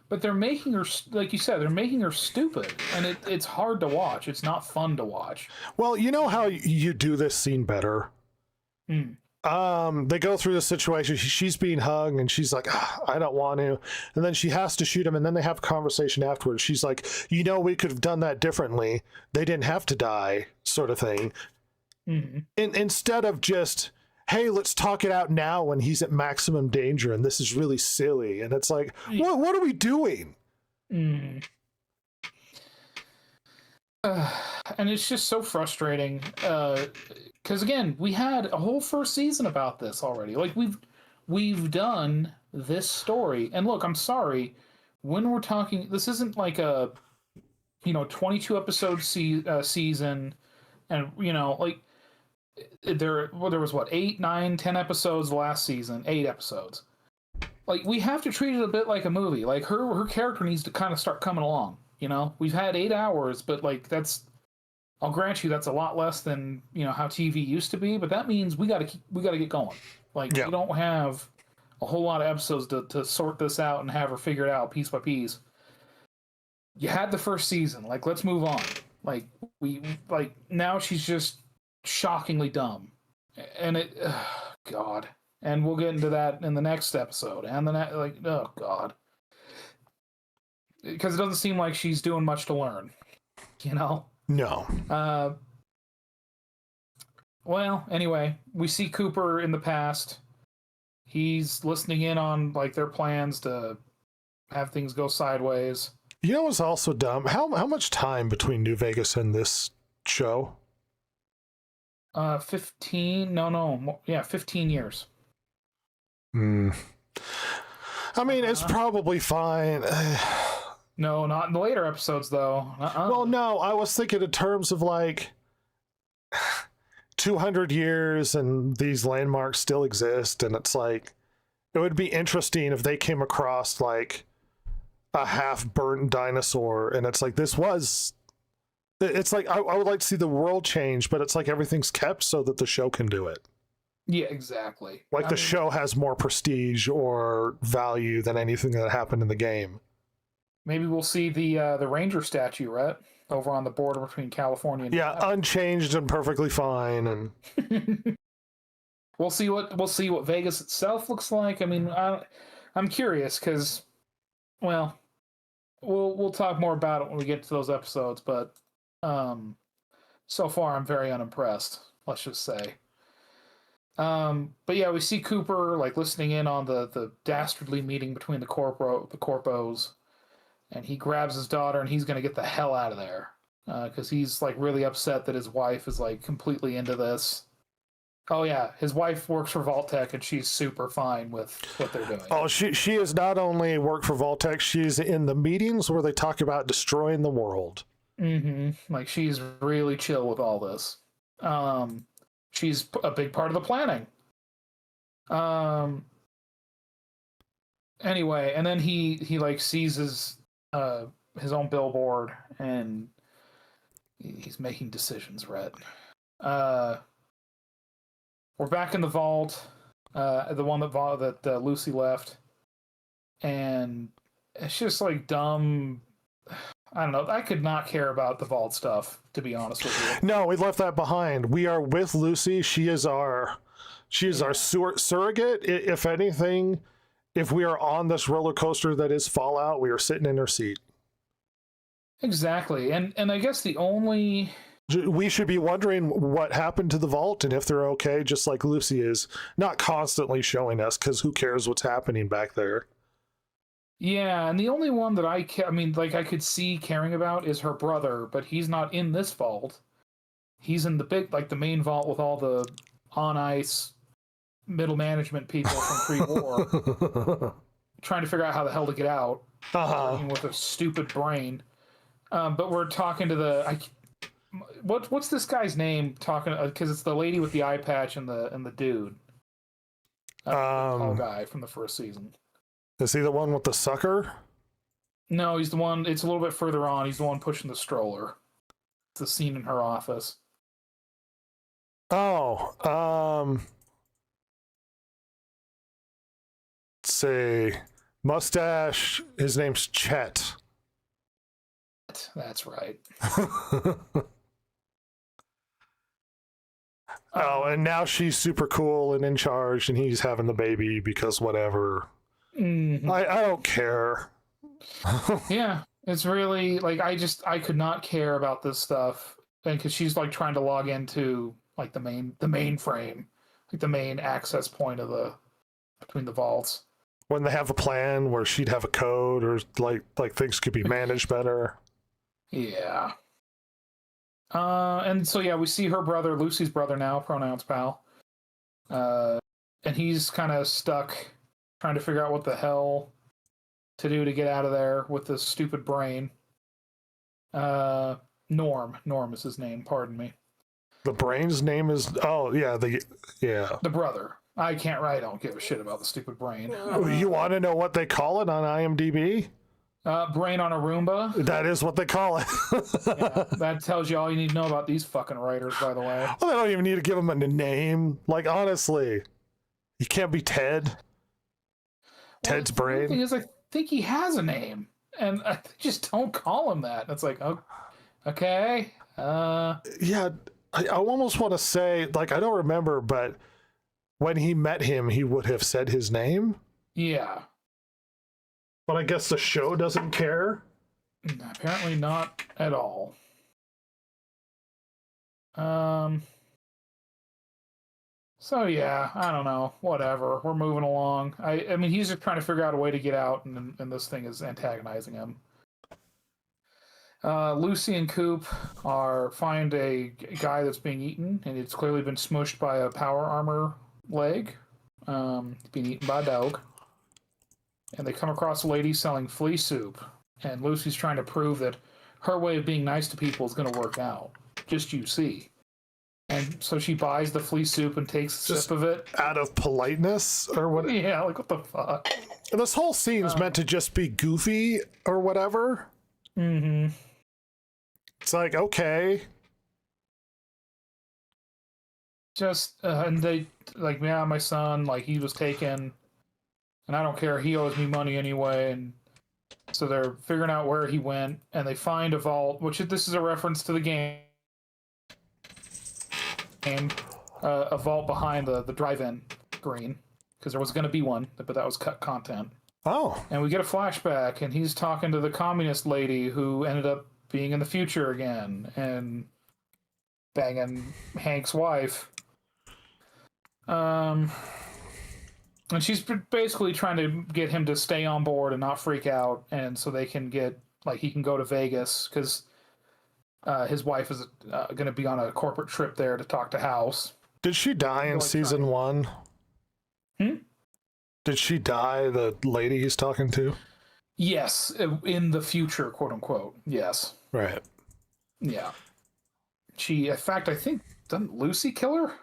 But they're making her, like you said, they're making her stupid, and it's hard to watch. It's not fun to watch. Well, you know how you do this scene better? They go through the situation. She's being hugged, and she's like, I don't want to. And then she has to shoot him, and then they have a conversation afterwards. She's like, you know, we could have done that differently. They didn't have to die, sort of thing. Instead of just, hey, let's talk it out now when he's at maximum danger, and this is really silly. And it's like, what are we doing? And it's just so frustrating. Because again, we had a whole first season about this already. Like, we've done this story. And look, I'm sorry, when we're talking, this isn't like a, 22 episode season, and like there was what, 8, 9, 10 episodes last season, 8 episodes. Like, we have to treat it a bit like a movie. Like, her character needs to kind of start coming along. We've had 8 hours, but like, I'll grant you that's a lot less than how TV used to be. But that means we got to get going. Like, we don't have a whole lot of episodes to sort this out and have her figure it out piece by piece. You had the first season. Like, let's move on. Like, now she's just shockingly dumb, and God. And we'll get into that in the next episode. And the like, oh god, because it doesn't seem like she's doing much to learn. You know. No. Well, anyway, we see Cooper in the past. He's listening in on like their plans to have things go sideways. You know what's also dumb? How much time between New Vegas and this show? 15. No. Yeah, 15 years. I mean, it's probably fine. No, not in the later episodes, though. Well, no, I was thinking in terms of like 200 years and these landmarks still exist, and it's like it would be interesting if they came across like a half-burnt dinosaur, and it's like it's like I would like to see the world change, but it's like everything's kept so that the show can do it. Yeah, exactly. Like the show has more prestige or value than anything that happened in the game. Maybe we'll see the Ranger statue, right, over on the border between California and Nevada. Unchanged and perfectly fine, and we'll see what Vegas itself looks like. I mean, I'm curious because, well, we'll talk more about it when we get to those episodes. But so far, I'm very unimpressed. Let's just say. But yeah, we see Cooper like listening in on the dastardly meeting between the corpos, and he grabs his daughter and he's gonna get the hell out of there because he's like really upset that his wife is like completely into this. Oh yeah, his wife works for Vault-Tec and she's super fine with what they're doing. Oh, she has not only worked for Vault-Tec, she's in the meetings where they talk about destroying the world. Like she's really chill with all this. She's a big part of the planning. Anyway, and then he like sees his own billboard and he's making decisions, Rhett. We're back in the vault, the one that Lucy left, and it's just like dumb. I don't know. I could not care about the vault stuff, to be honest with you. No, we left that behind. We are with Lucy. She is our surrogate. If anything, if we are on this roller coaster that is Fallout, we are sitting in her seat. Exactly. And I guess the only... We should be wondering what happened to the vault and if they're okay, just like Lucy is. Not constantly showing us, because who cares what's happening back there. Yeah, and the only one that I could see caring about is her brother, but he's not in this vault. He's in the main vault with all the on ice middle management people from pre-war, trying to figure out how the hell to get out with a stupid brain. But we're talking to what's this guy's name? Talking because it's the lady with the eye patch and the dude, the tall guy from the first season. Is he the one with the sucker? No, he's the one. It's a little bit further on. He's the one pushing the stroller. It's the scene in her office. Oh, let's see. Mustache. His name's Chet. That's right. Oh, and now she's super cool and in charge, and he's having the baby because whatever. Mm-hmm. I don't care. Yeah, it's really like I could not care about this stuff, and because she's like trying to log into like the mainframe, like the main access point of between the vaults. When they have a plan where she'd have a code or like things could be managed better. Yeah. And so yeah, we see her brother, Lucy's brother now, pronouns pal. And he's kind of stuck trying to figure out what the hell to do to get out of there with this stupid brain. Norm is his name, pardon me. The brain's name is the brother. I don't give a shit about the stupid brain. You want to know what they call it on IMDb? Brain on a Roomba. That is what they call it. Yeah, that tells you all you need to know about these fucking writers, by the way. Well, they don't even need to give him a name. Like, honestly, he can't be Ted. Ted's brain. The thing is, I think he has a name, and I just don't call him that. It's like, oh, okay. Yeah, I almost want to say, like, I don't remember, but when he met him, he would have said his name. Yeah. But I guess the show doesn't care. Apparently not at all. So yeah, I don't know. Whatever. We're moving along. I mean, he's just trying to figure out a way to get out, and this thing is antagonizing him. Lucy and Coop find a guy that's being eaten, and it's clearly been smushed by a power armor leg. Being eaten by a dog. And they come across a lady selling flea soup, and Lucy's trying to prove that her way of being nice to people is going to work out. Just you see. And so she buys the flea soup and takes a sip of it. Out of politeness or what? Yeah, like what the fuck? And this whole scene's meant to just be goofy or whatever. Mm-hmm. It's like, okay. Just, and they, like, yeah, my son, like, he was taken, and I don't care, he owes me money anyway, and so they're figuring out where he went, and they find a vault, which this is a reference to the game. A vault behind the drive-in screen, because there was going to be one, but that was cut content. Oh. And we get a flashback, and he's talking to the communist lady who ended up being in the future again, and banging Hank's wife. And she's basically trying to get him to stay on board and not freak out, and so they can get, like, he can go to Vegas, because his wife is going to be on a corporate trip there to talk to House. Did she die in season 1? Did she die, the lady he's talking to? Yes, in the future, quote unquote. Yes. Right. Yeah. She, in fact, I think, doesn't Lucy kill her?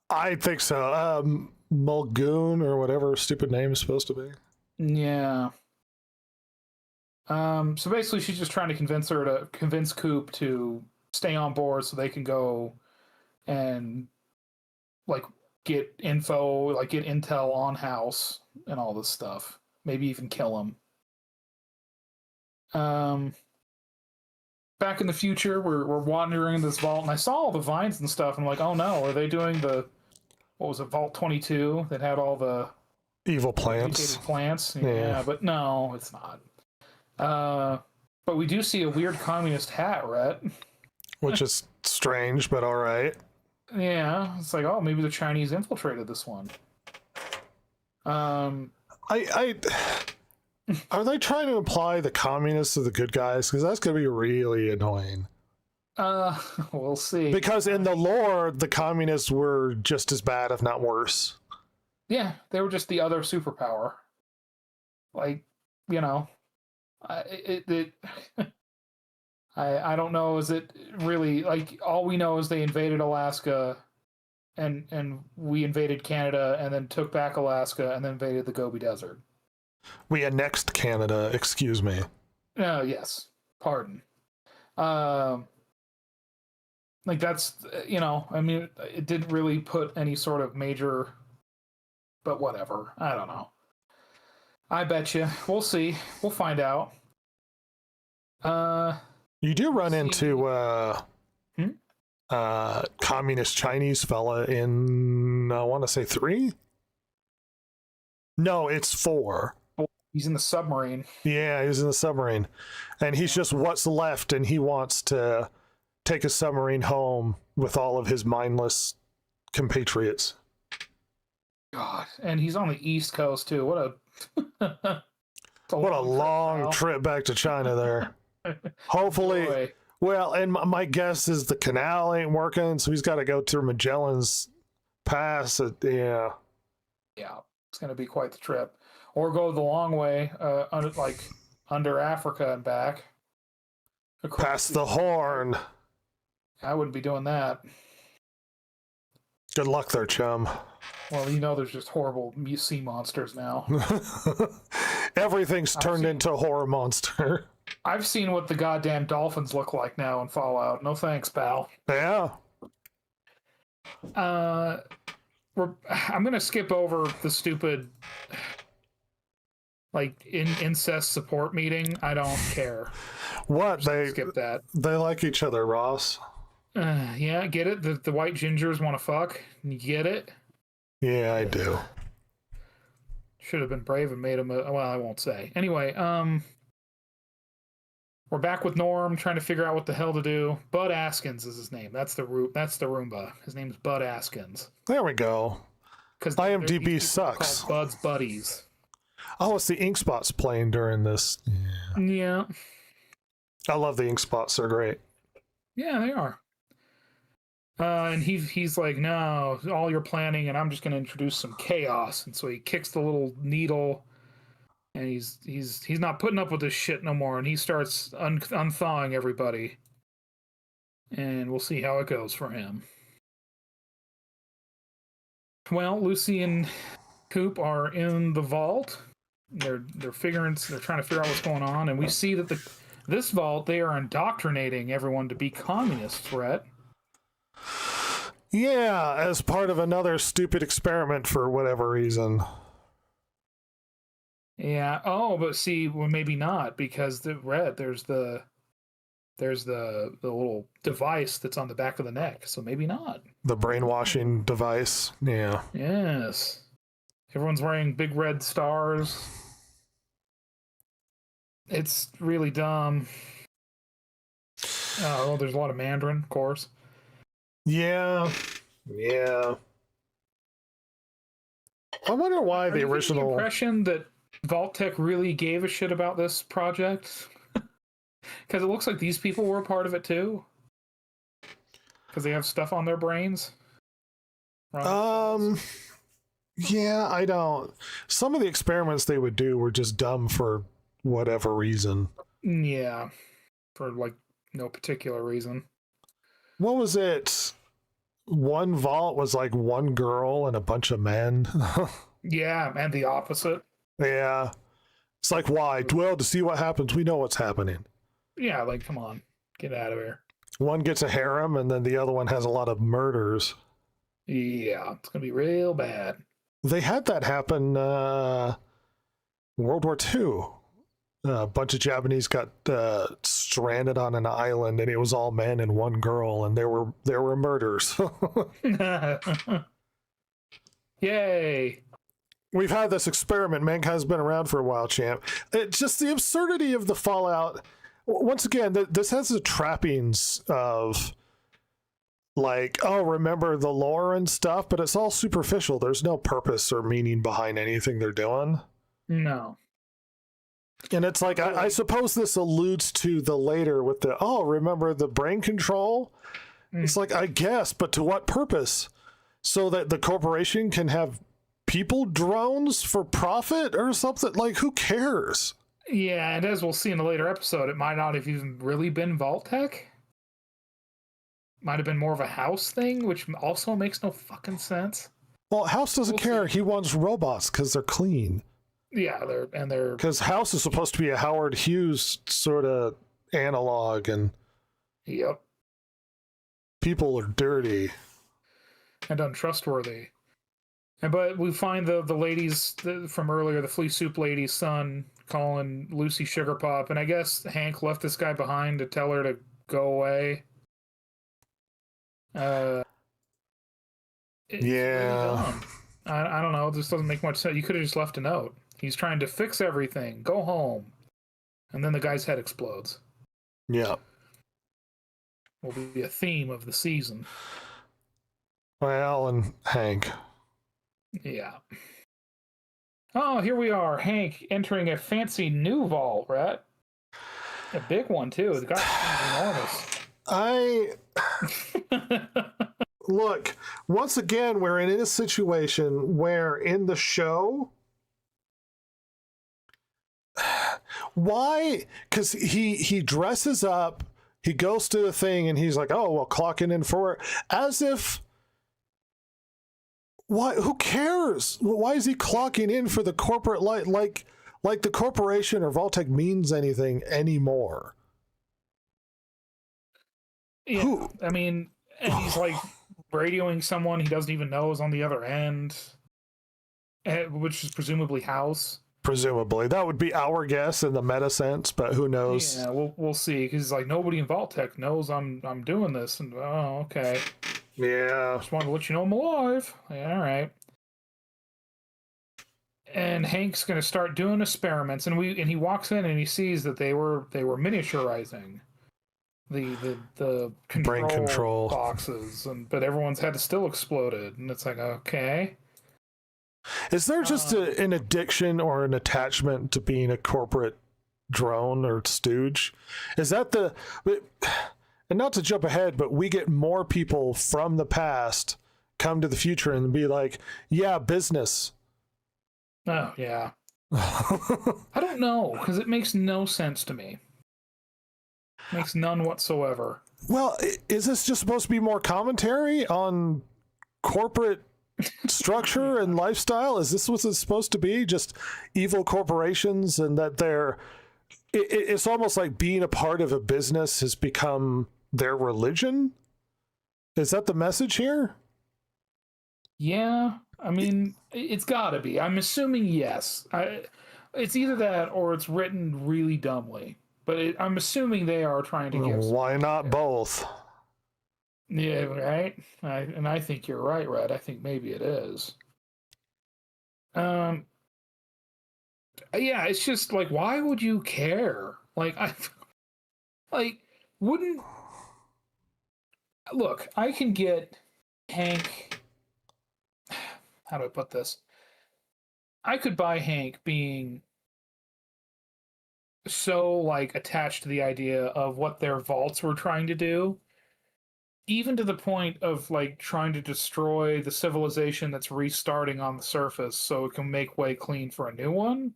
I think so. Mulgoon or whatever stupid name is supposed to be. Yeah. So basically, she's just trying to convince Coop to stay on board so they can go and, like, get info, like, get intel on House and all this stuff. Maybe even kill him. Back in the future, we're wandering in this vault, and I saw all the vines and stuff, and I'm like, oh no, are they doing what was it, Vault 22 that had all the evil plants? mutated plants? Yeah, but no, it's not. But we do see a weird communist hat, Rhett. Which is strange, but all right. Yeah, it's like, oh, maybe the Chinese infiltrated this one. Are they trying to imply the communists are the good guys? Because that's going to be really annoying. We'll see. Because in the lore, the communists were just as bad, if not worse. Yeah, they were just the other superpower. Like, you know, I don't know. Is it really, like, all we know is they invaded Alaska, and we invaded Canada, and then took back Alaska, and then invaded the Gobi Desert. We annexed Canada. Excuse me. Yes. Pardon. Like, that's, you know, I mean, it didn't really put any sort of major, but whatever. I don't know. I bet you. We'll see. We'll find out. You do run into communist Chinese fella in, I want to say 3? No, it's 4. He's in the submarine. Yeah, he's in the submarine. And he's just what's left, and he wants to take a submarine home with all of his mindless compatriots. God, and he's on the East Coast too. What a long trip back to China there. Hopefully, well, and my guess is the canal ain't working, so he's got to go through Magellan's Pass. Yeah, it's gonna be quite the trip, or go the long way, under Africa and back. Past the Horn. I wouldn't be doing that. Good luck there, chum. Well, you know there's just horrible sea monsters now. Everything's turned into a horror monster. I've seen what the goddamn dolphins look like now in Fallout. No thanks, pal. Yeah. I'm going to skip over the stupid, like, incest support meeting. I don't care. What? Skip that. They like each other, Ross. Yeah, get it? The white gingers want to fuck? You get it? Yeah, I do. Should have been brave and made him well, I won't say. Anyway, we're back with Norm trying to figure out what the hell to do. Bud Askins is his name. That's the Roomba. His name's Bud Askins. There we go. Because IMDb sucks. Bud's buddies. Oh, it's the ink spots playing during this. Yeah. I love the ink spots. They're great. Yeah, they are. And he's like, no, all your planning, and I'm just going to introduce some chaos. And so he kicks the little needle, and he's not putting up with this shit no more. And he starts unthawing everybody, and we'll see how it goes for him. Well, Lucy and Coop are in the vault. They're trying to figure out what's going on, and we see that this vault, they are indoctrinating everyone to be communists, Rhett. Yeah, as part of another stupid experiment for whatever reason. Yeah. Oh, but see, well, maybe not, because there's the little device that's on the back of the neck, so maybe not. The brainwashing device. Yeah. Yes. Everyone's wearing big red stars. It's really dumb. Oh, well, there's a lot of Mandarin, of course. Yeah. I wonder why the original the impression that Vault-Tec really gave a shit about this project, because it looks like these people were a part of it too, because they have stuff on their brains. Yeah, I don't. Some of the experiments they would do were just dumb for whatever reason. Yeah, for like no particular reason. What was it? One vault was like one girl and a bunch of men. Yeah, and the opposite. Yeah. It's like, why? Well, to see what happens, we know what's happening. Yeah, like, come on. Get out of here. One gets a harem, and then the other one has a lot of murders. Yeah, it's going to be real bad. They had that happen World War II. A bunch of Japanese got stranded on an island, and it was all men and one girl, and there were murders. Yay! We've had this experiment. Mankind's been around for a while, champ. It's just the absurdity of the Fallout. Once again, this has the trappings of like, oh, remember the lore and stuff, but it's all superficial. There's no purpose or meaning behind anything they're doing. No. And it's like, I suppose this alludes to the later with the, oh, remember the brain control? It's like, I guess, but to what purpose? So that the corporation can have people drones for profit or something? Like, who cares? Yeah, and as we'll see in a later episode, it might not have even really been Vault-Tec. Might have been more of a House thing, which also makes no fucking sense. Well, House doesn't care. See. He wants robots because they're clean. Yeah, they're because House is supposed to be a Howard Hughes sort of analog, and yep, people are dirty and untrustworthy. But we find the ladies from earlier, the flea soup lady's son, calling Lucy Sugar Pop, and I guess Hank left this guy behind to tell her to go away. Yeah. Really I don't know. This doesn't make much sense. You could have just left a note. He's trying to fix everything. Go home. And then the guy's head explodes. Yeah. Will be a theme of the season. Well, and Hank. Yeah. Oh, here we are. Hank entering a fancy new vault, Rhett. A big one, too. The guy's enormous. Look, once again, we're in a situation where in the show, why? Because he dresses up, he goes to the thing, and he's like, oh, well, clocking in for it. As if, why? Who cares? Why is he clocking in for the corporate light? Like the corporation or Vault-Tec means anything anymore. Yeah, Who? I mean, and he's like radioing someone he doesn't even know is on the other end, which is presumably House. Presumably. That would be our guess in the meta sense, but who knows? Yeah, we'll see. Because he's like, nobody in Vault-Tec knows I'm doing this. And, oh, okay. Yeah. Just wanted to let you know I'm alive. Yeah, all right. and Hank's going to start doing experiments, and he walks in and he sees that they were miniaturizing the Brain control boxes, but everyone's had to still exploded, and it's like, okay. Is there just an addiction or an attachment to being a corporate drone or stooge? Is that and not to jump ahead, but we get more people from the past come to the future and be like, yeah, business. Oh, yeah. I don't know, because it makes no sense to me. Makes none whatsoever. Well, is this just supposed to be more commentary on corporate structure and lifestyle? Is this what it's supposed to be? Just evil corporations, and that it's almost like being a part of a business has become their religion? Is that the message here? Yeah, I mean, it's gotta be. I'm assuming yes. It's either that or it's written really dumbly. But I'm assuming they are trying to give. Why not both? Yeah, right. I think you're right, Rhett. I think maybe it is. Yeah, it's just like, why would you care? Wouldn't look. I can get Hank. How do I put this? I could buy Hank being so like attached to the idea of what their vaults were trying to do, even to the point of like trying to destroy the civilization that's restarting on the surface so it can make way clean for a new one.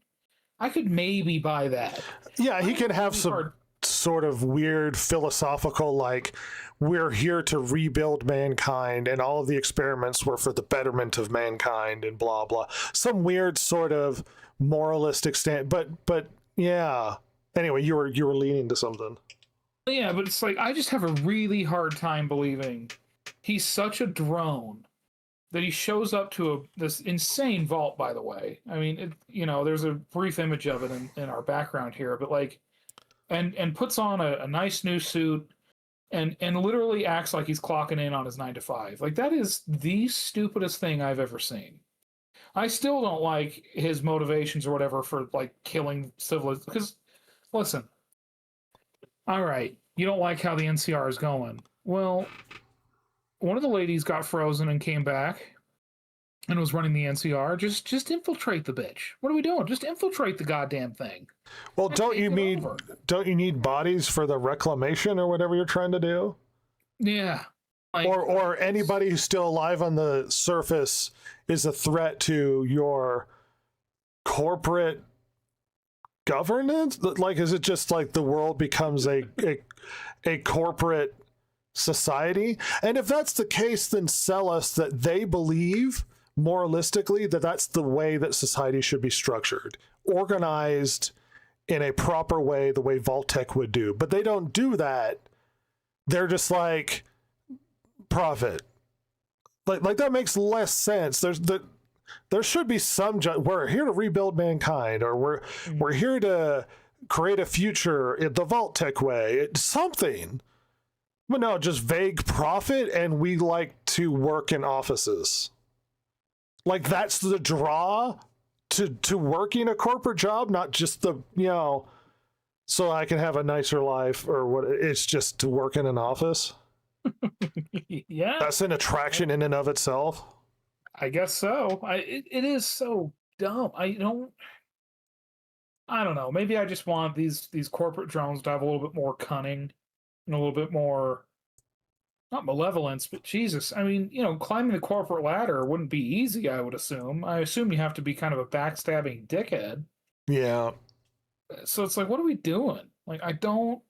I could maybe buy that. Yeah, he can have some sort of weird philosophical, like, we're here to rebuild mankind and all of the experiments were for the betterment of mankind and blah blah, some weird sort of moralistic stand. But yeah, anyway, you were leaning to something. Yeah, but it's like, I just have a really hard time believing he's such a drone that he shows up to this insane vault, by the way. I mean, there's a brief image of it in our background here, but like, and puts on a nice new suit and literally acts like he's clocking in on his 9 to 5. Like, that is the stupidest thing I've ever seen. I still don't like his motivations or whatever for like killing civilians. Because, listen, all right, you don't like how the NCR is going. Well, one of the ladies got frozen and came back and was running the NCR. Just infiltrate the bitch. What are we doing? Just infiltrate the goddamn thing. Well, don't you need bodies for the reclamation or whatever you're trying to do? Yeah. Or anybody who's still alive on the surface is a threat to your corporate governance? Like, is it just like the world becomes a corporate society? And if that's the case, then sell us that they believe moralistically that that's the way that society should be structured, organized in a proper way, the way Vault-Tec would do. But they don't do that. They're just like, profit. Like that makes less sense. There should be some we're here to rebuild mankind, or we're here to create a future in the Vault-Tec way. It's something. But no, just vague profit, and we like to work in offices. Like, that's the draw to working a corporate job, not just the, so I can have a nicer life, or what. It's just to work in an office. Yeah, that's an attraction in and of itself. I guess so. It is so dumb. I don't know. Maybe I just want these corporate drones to have a little bit more cunning and a little bit more, not malevolence, but Jesus. I mean, climbing the corporate ladder wouldn't be easy, I would assume. I assume you have to be kind of a backstabbing dickhead. Yeah. So it's like, what are we doing? Like, I don't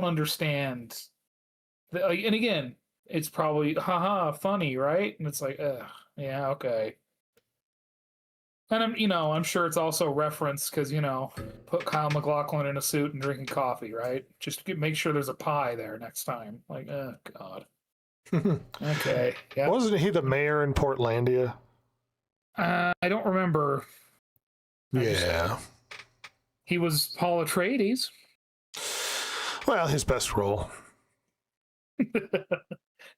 understand. And again, it's probably, haha, funny, right? And it's like, yeah, okay. And I'm sure it's also referenced because, put Kyle MacLachlan in a suit and drinking coffee, right? Just to make sure there's a pie there next time. Like, oh, God. Okay. Yeah. Wasn't he the mayor in Portlandia? I don't remember. Yeah. He was Paul Atreides. Well, his best role.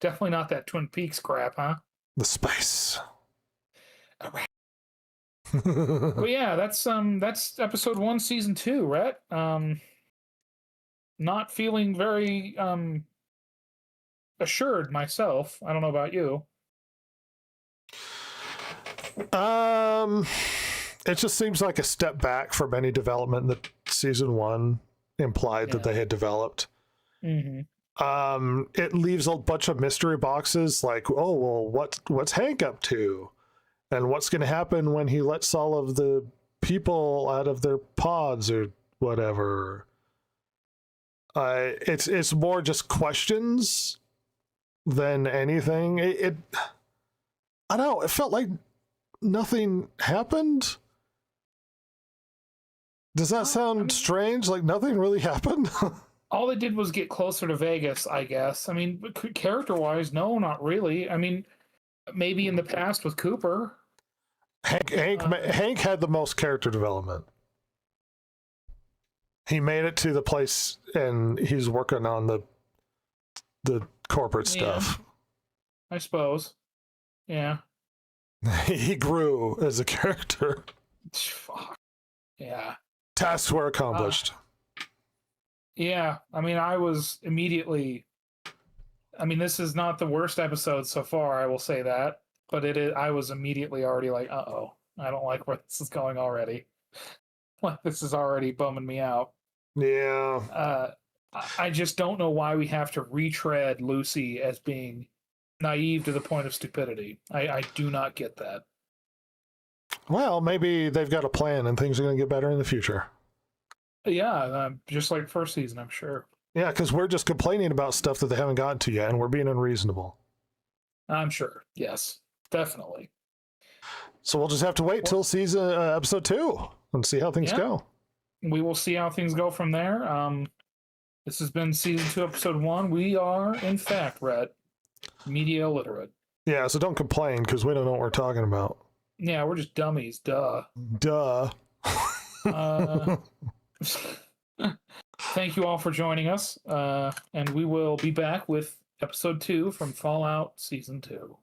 Definitely not that Twin Peaks crap, huh? The spice. But yeah, that's episode 1, season 2, Rhett. Not feeling very assured myself. I don't know about you. It just seems like a step back from any development that season 1 implied that they had developed. Mm-hmm. It leaves a bunch of mystery boxes, like, oh well, what's Hank up to, and what's going to happen when he lets all of the people out of their pods or whatever. It's more just questions than anything. I don't know. It felt like nothing happened. Does that sound strange? Like nothing really happened? All they did was get closer to Vegas, I guess. I mean, character-wise, no, not really. I mean, maybe in the past with Cooper. Hank had the most character development. He made it to the place, and he's working on the corporate stuff. I suppose. Yeah. He grew as a character. Fuck. Yeah. Tasks were accomplished. Yeah. I mean, I was immediately... I mean, this is not the worst episode so far, I will say that. But it is. I was immediately already like, uh-oh. I don't like where this is going already. Like, this is already bumming me out. Yeah. I just don't know why we have to retread Lucy as being naive to the point of stupidity. I do not get that. Well, maybe they've got a plan and things are going to get better in the future. Yeah, just like first season, I'm sure. Yeah, because we're just complaining about stuff that they haven't gotten to yet, and we're being unreasonable. I'm sure. Yes, definitely. So we'll just have to wait till season episode 2 and see how things go. We will see how things go from there. This has been season 2, episode 1. We are, in fact, Rhett, media illiterate. Yeah, so don't complain because we don't know what we're talking about. Yeah, we're just dummies. Duh. Thank you all for joining us, and we will be back with episode 2 from Fallout Season 2.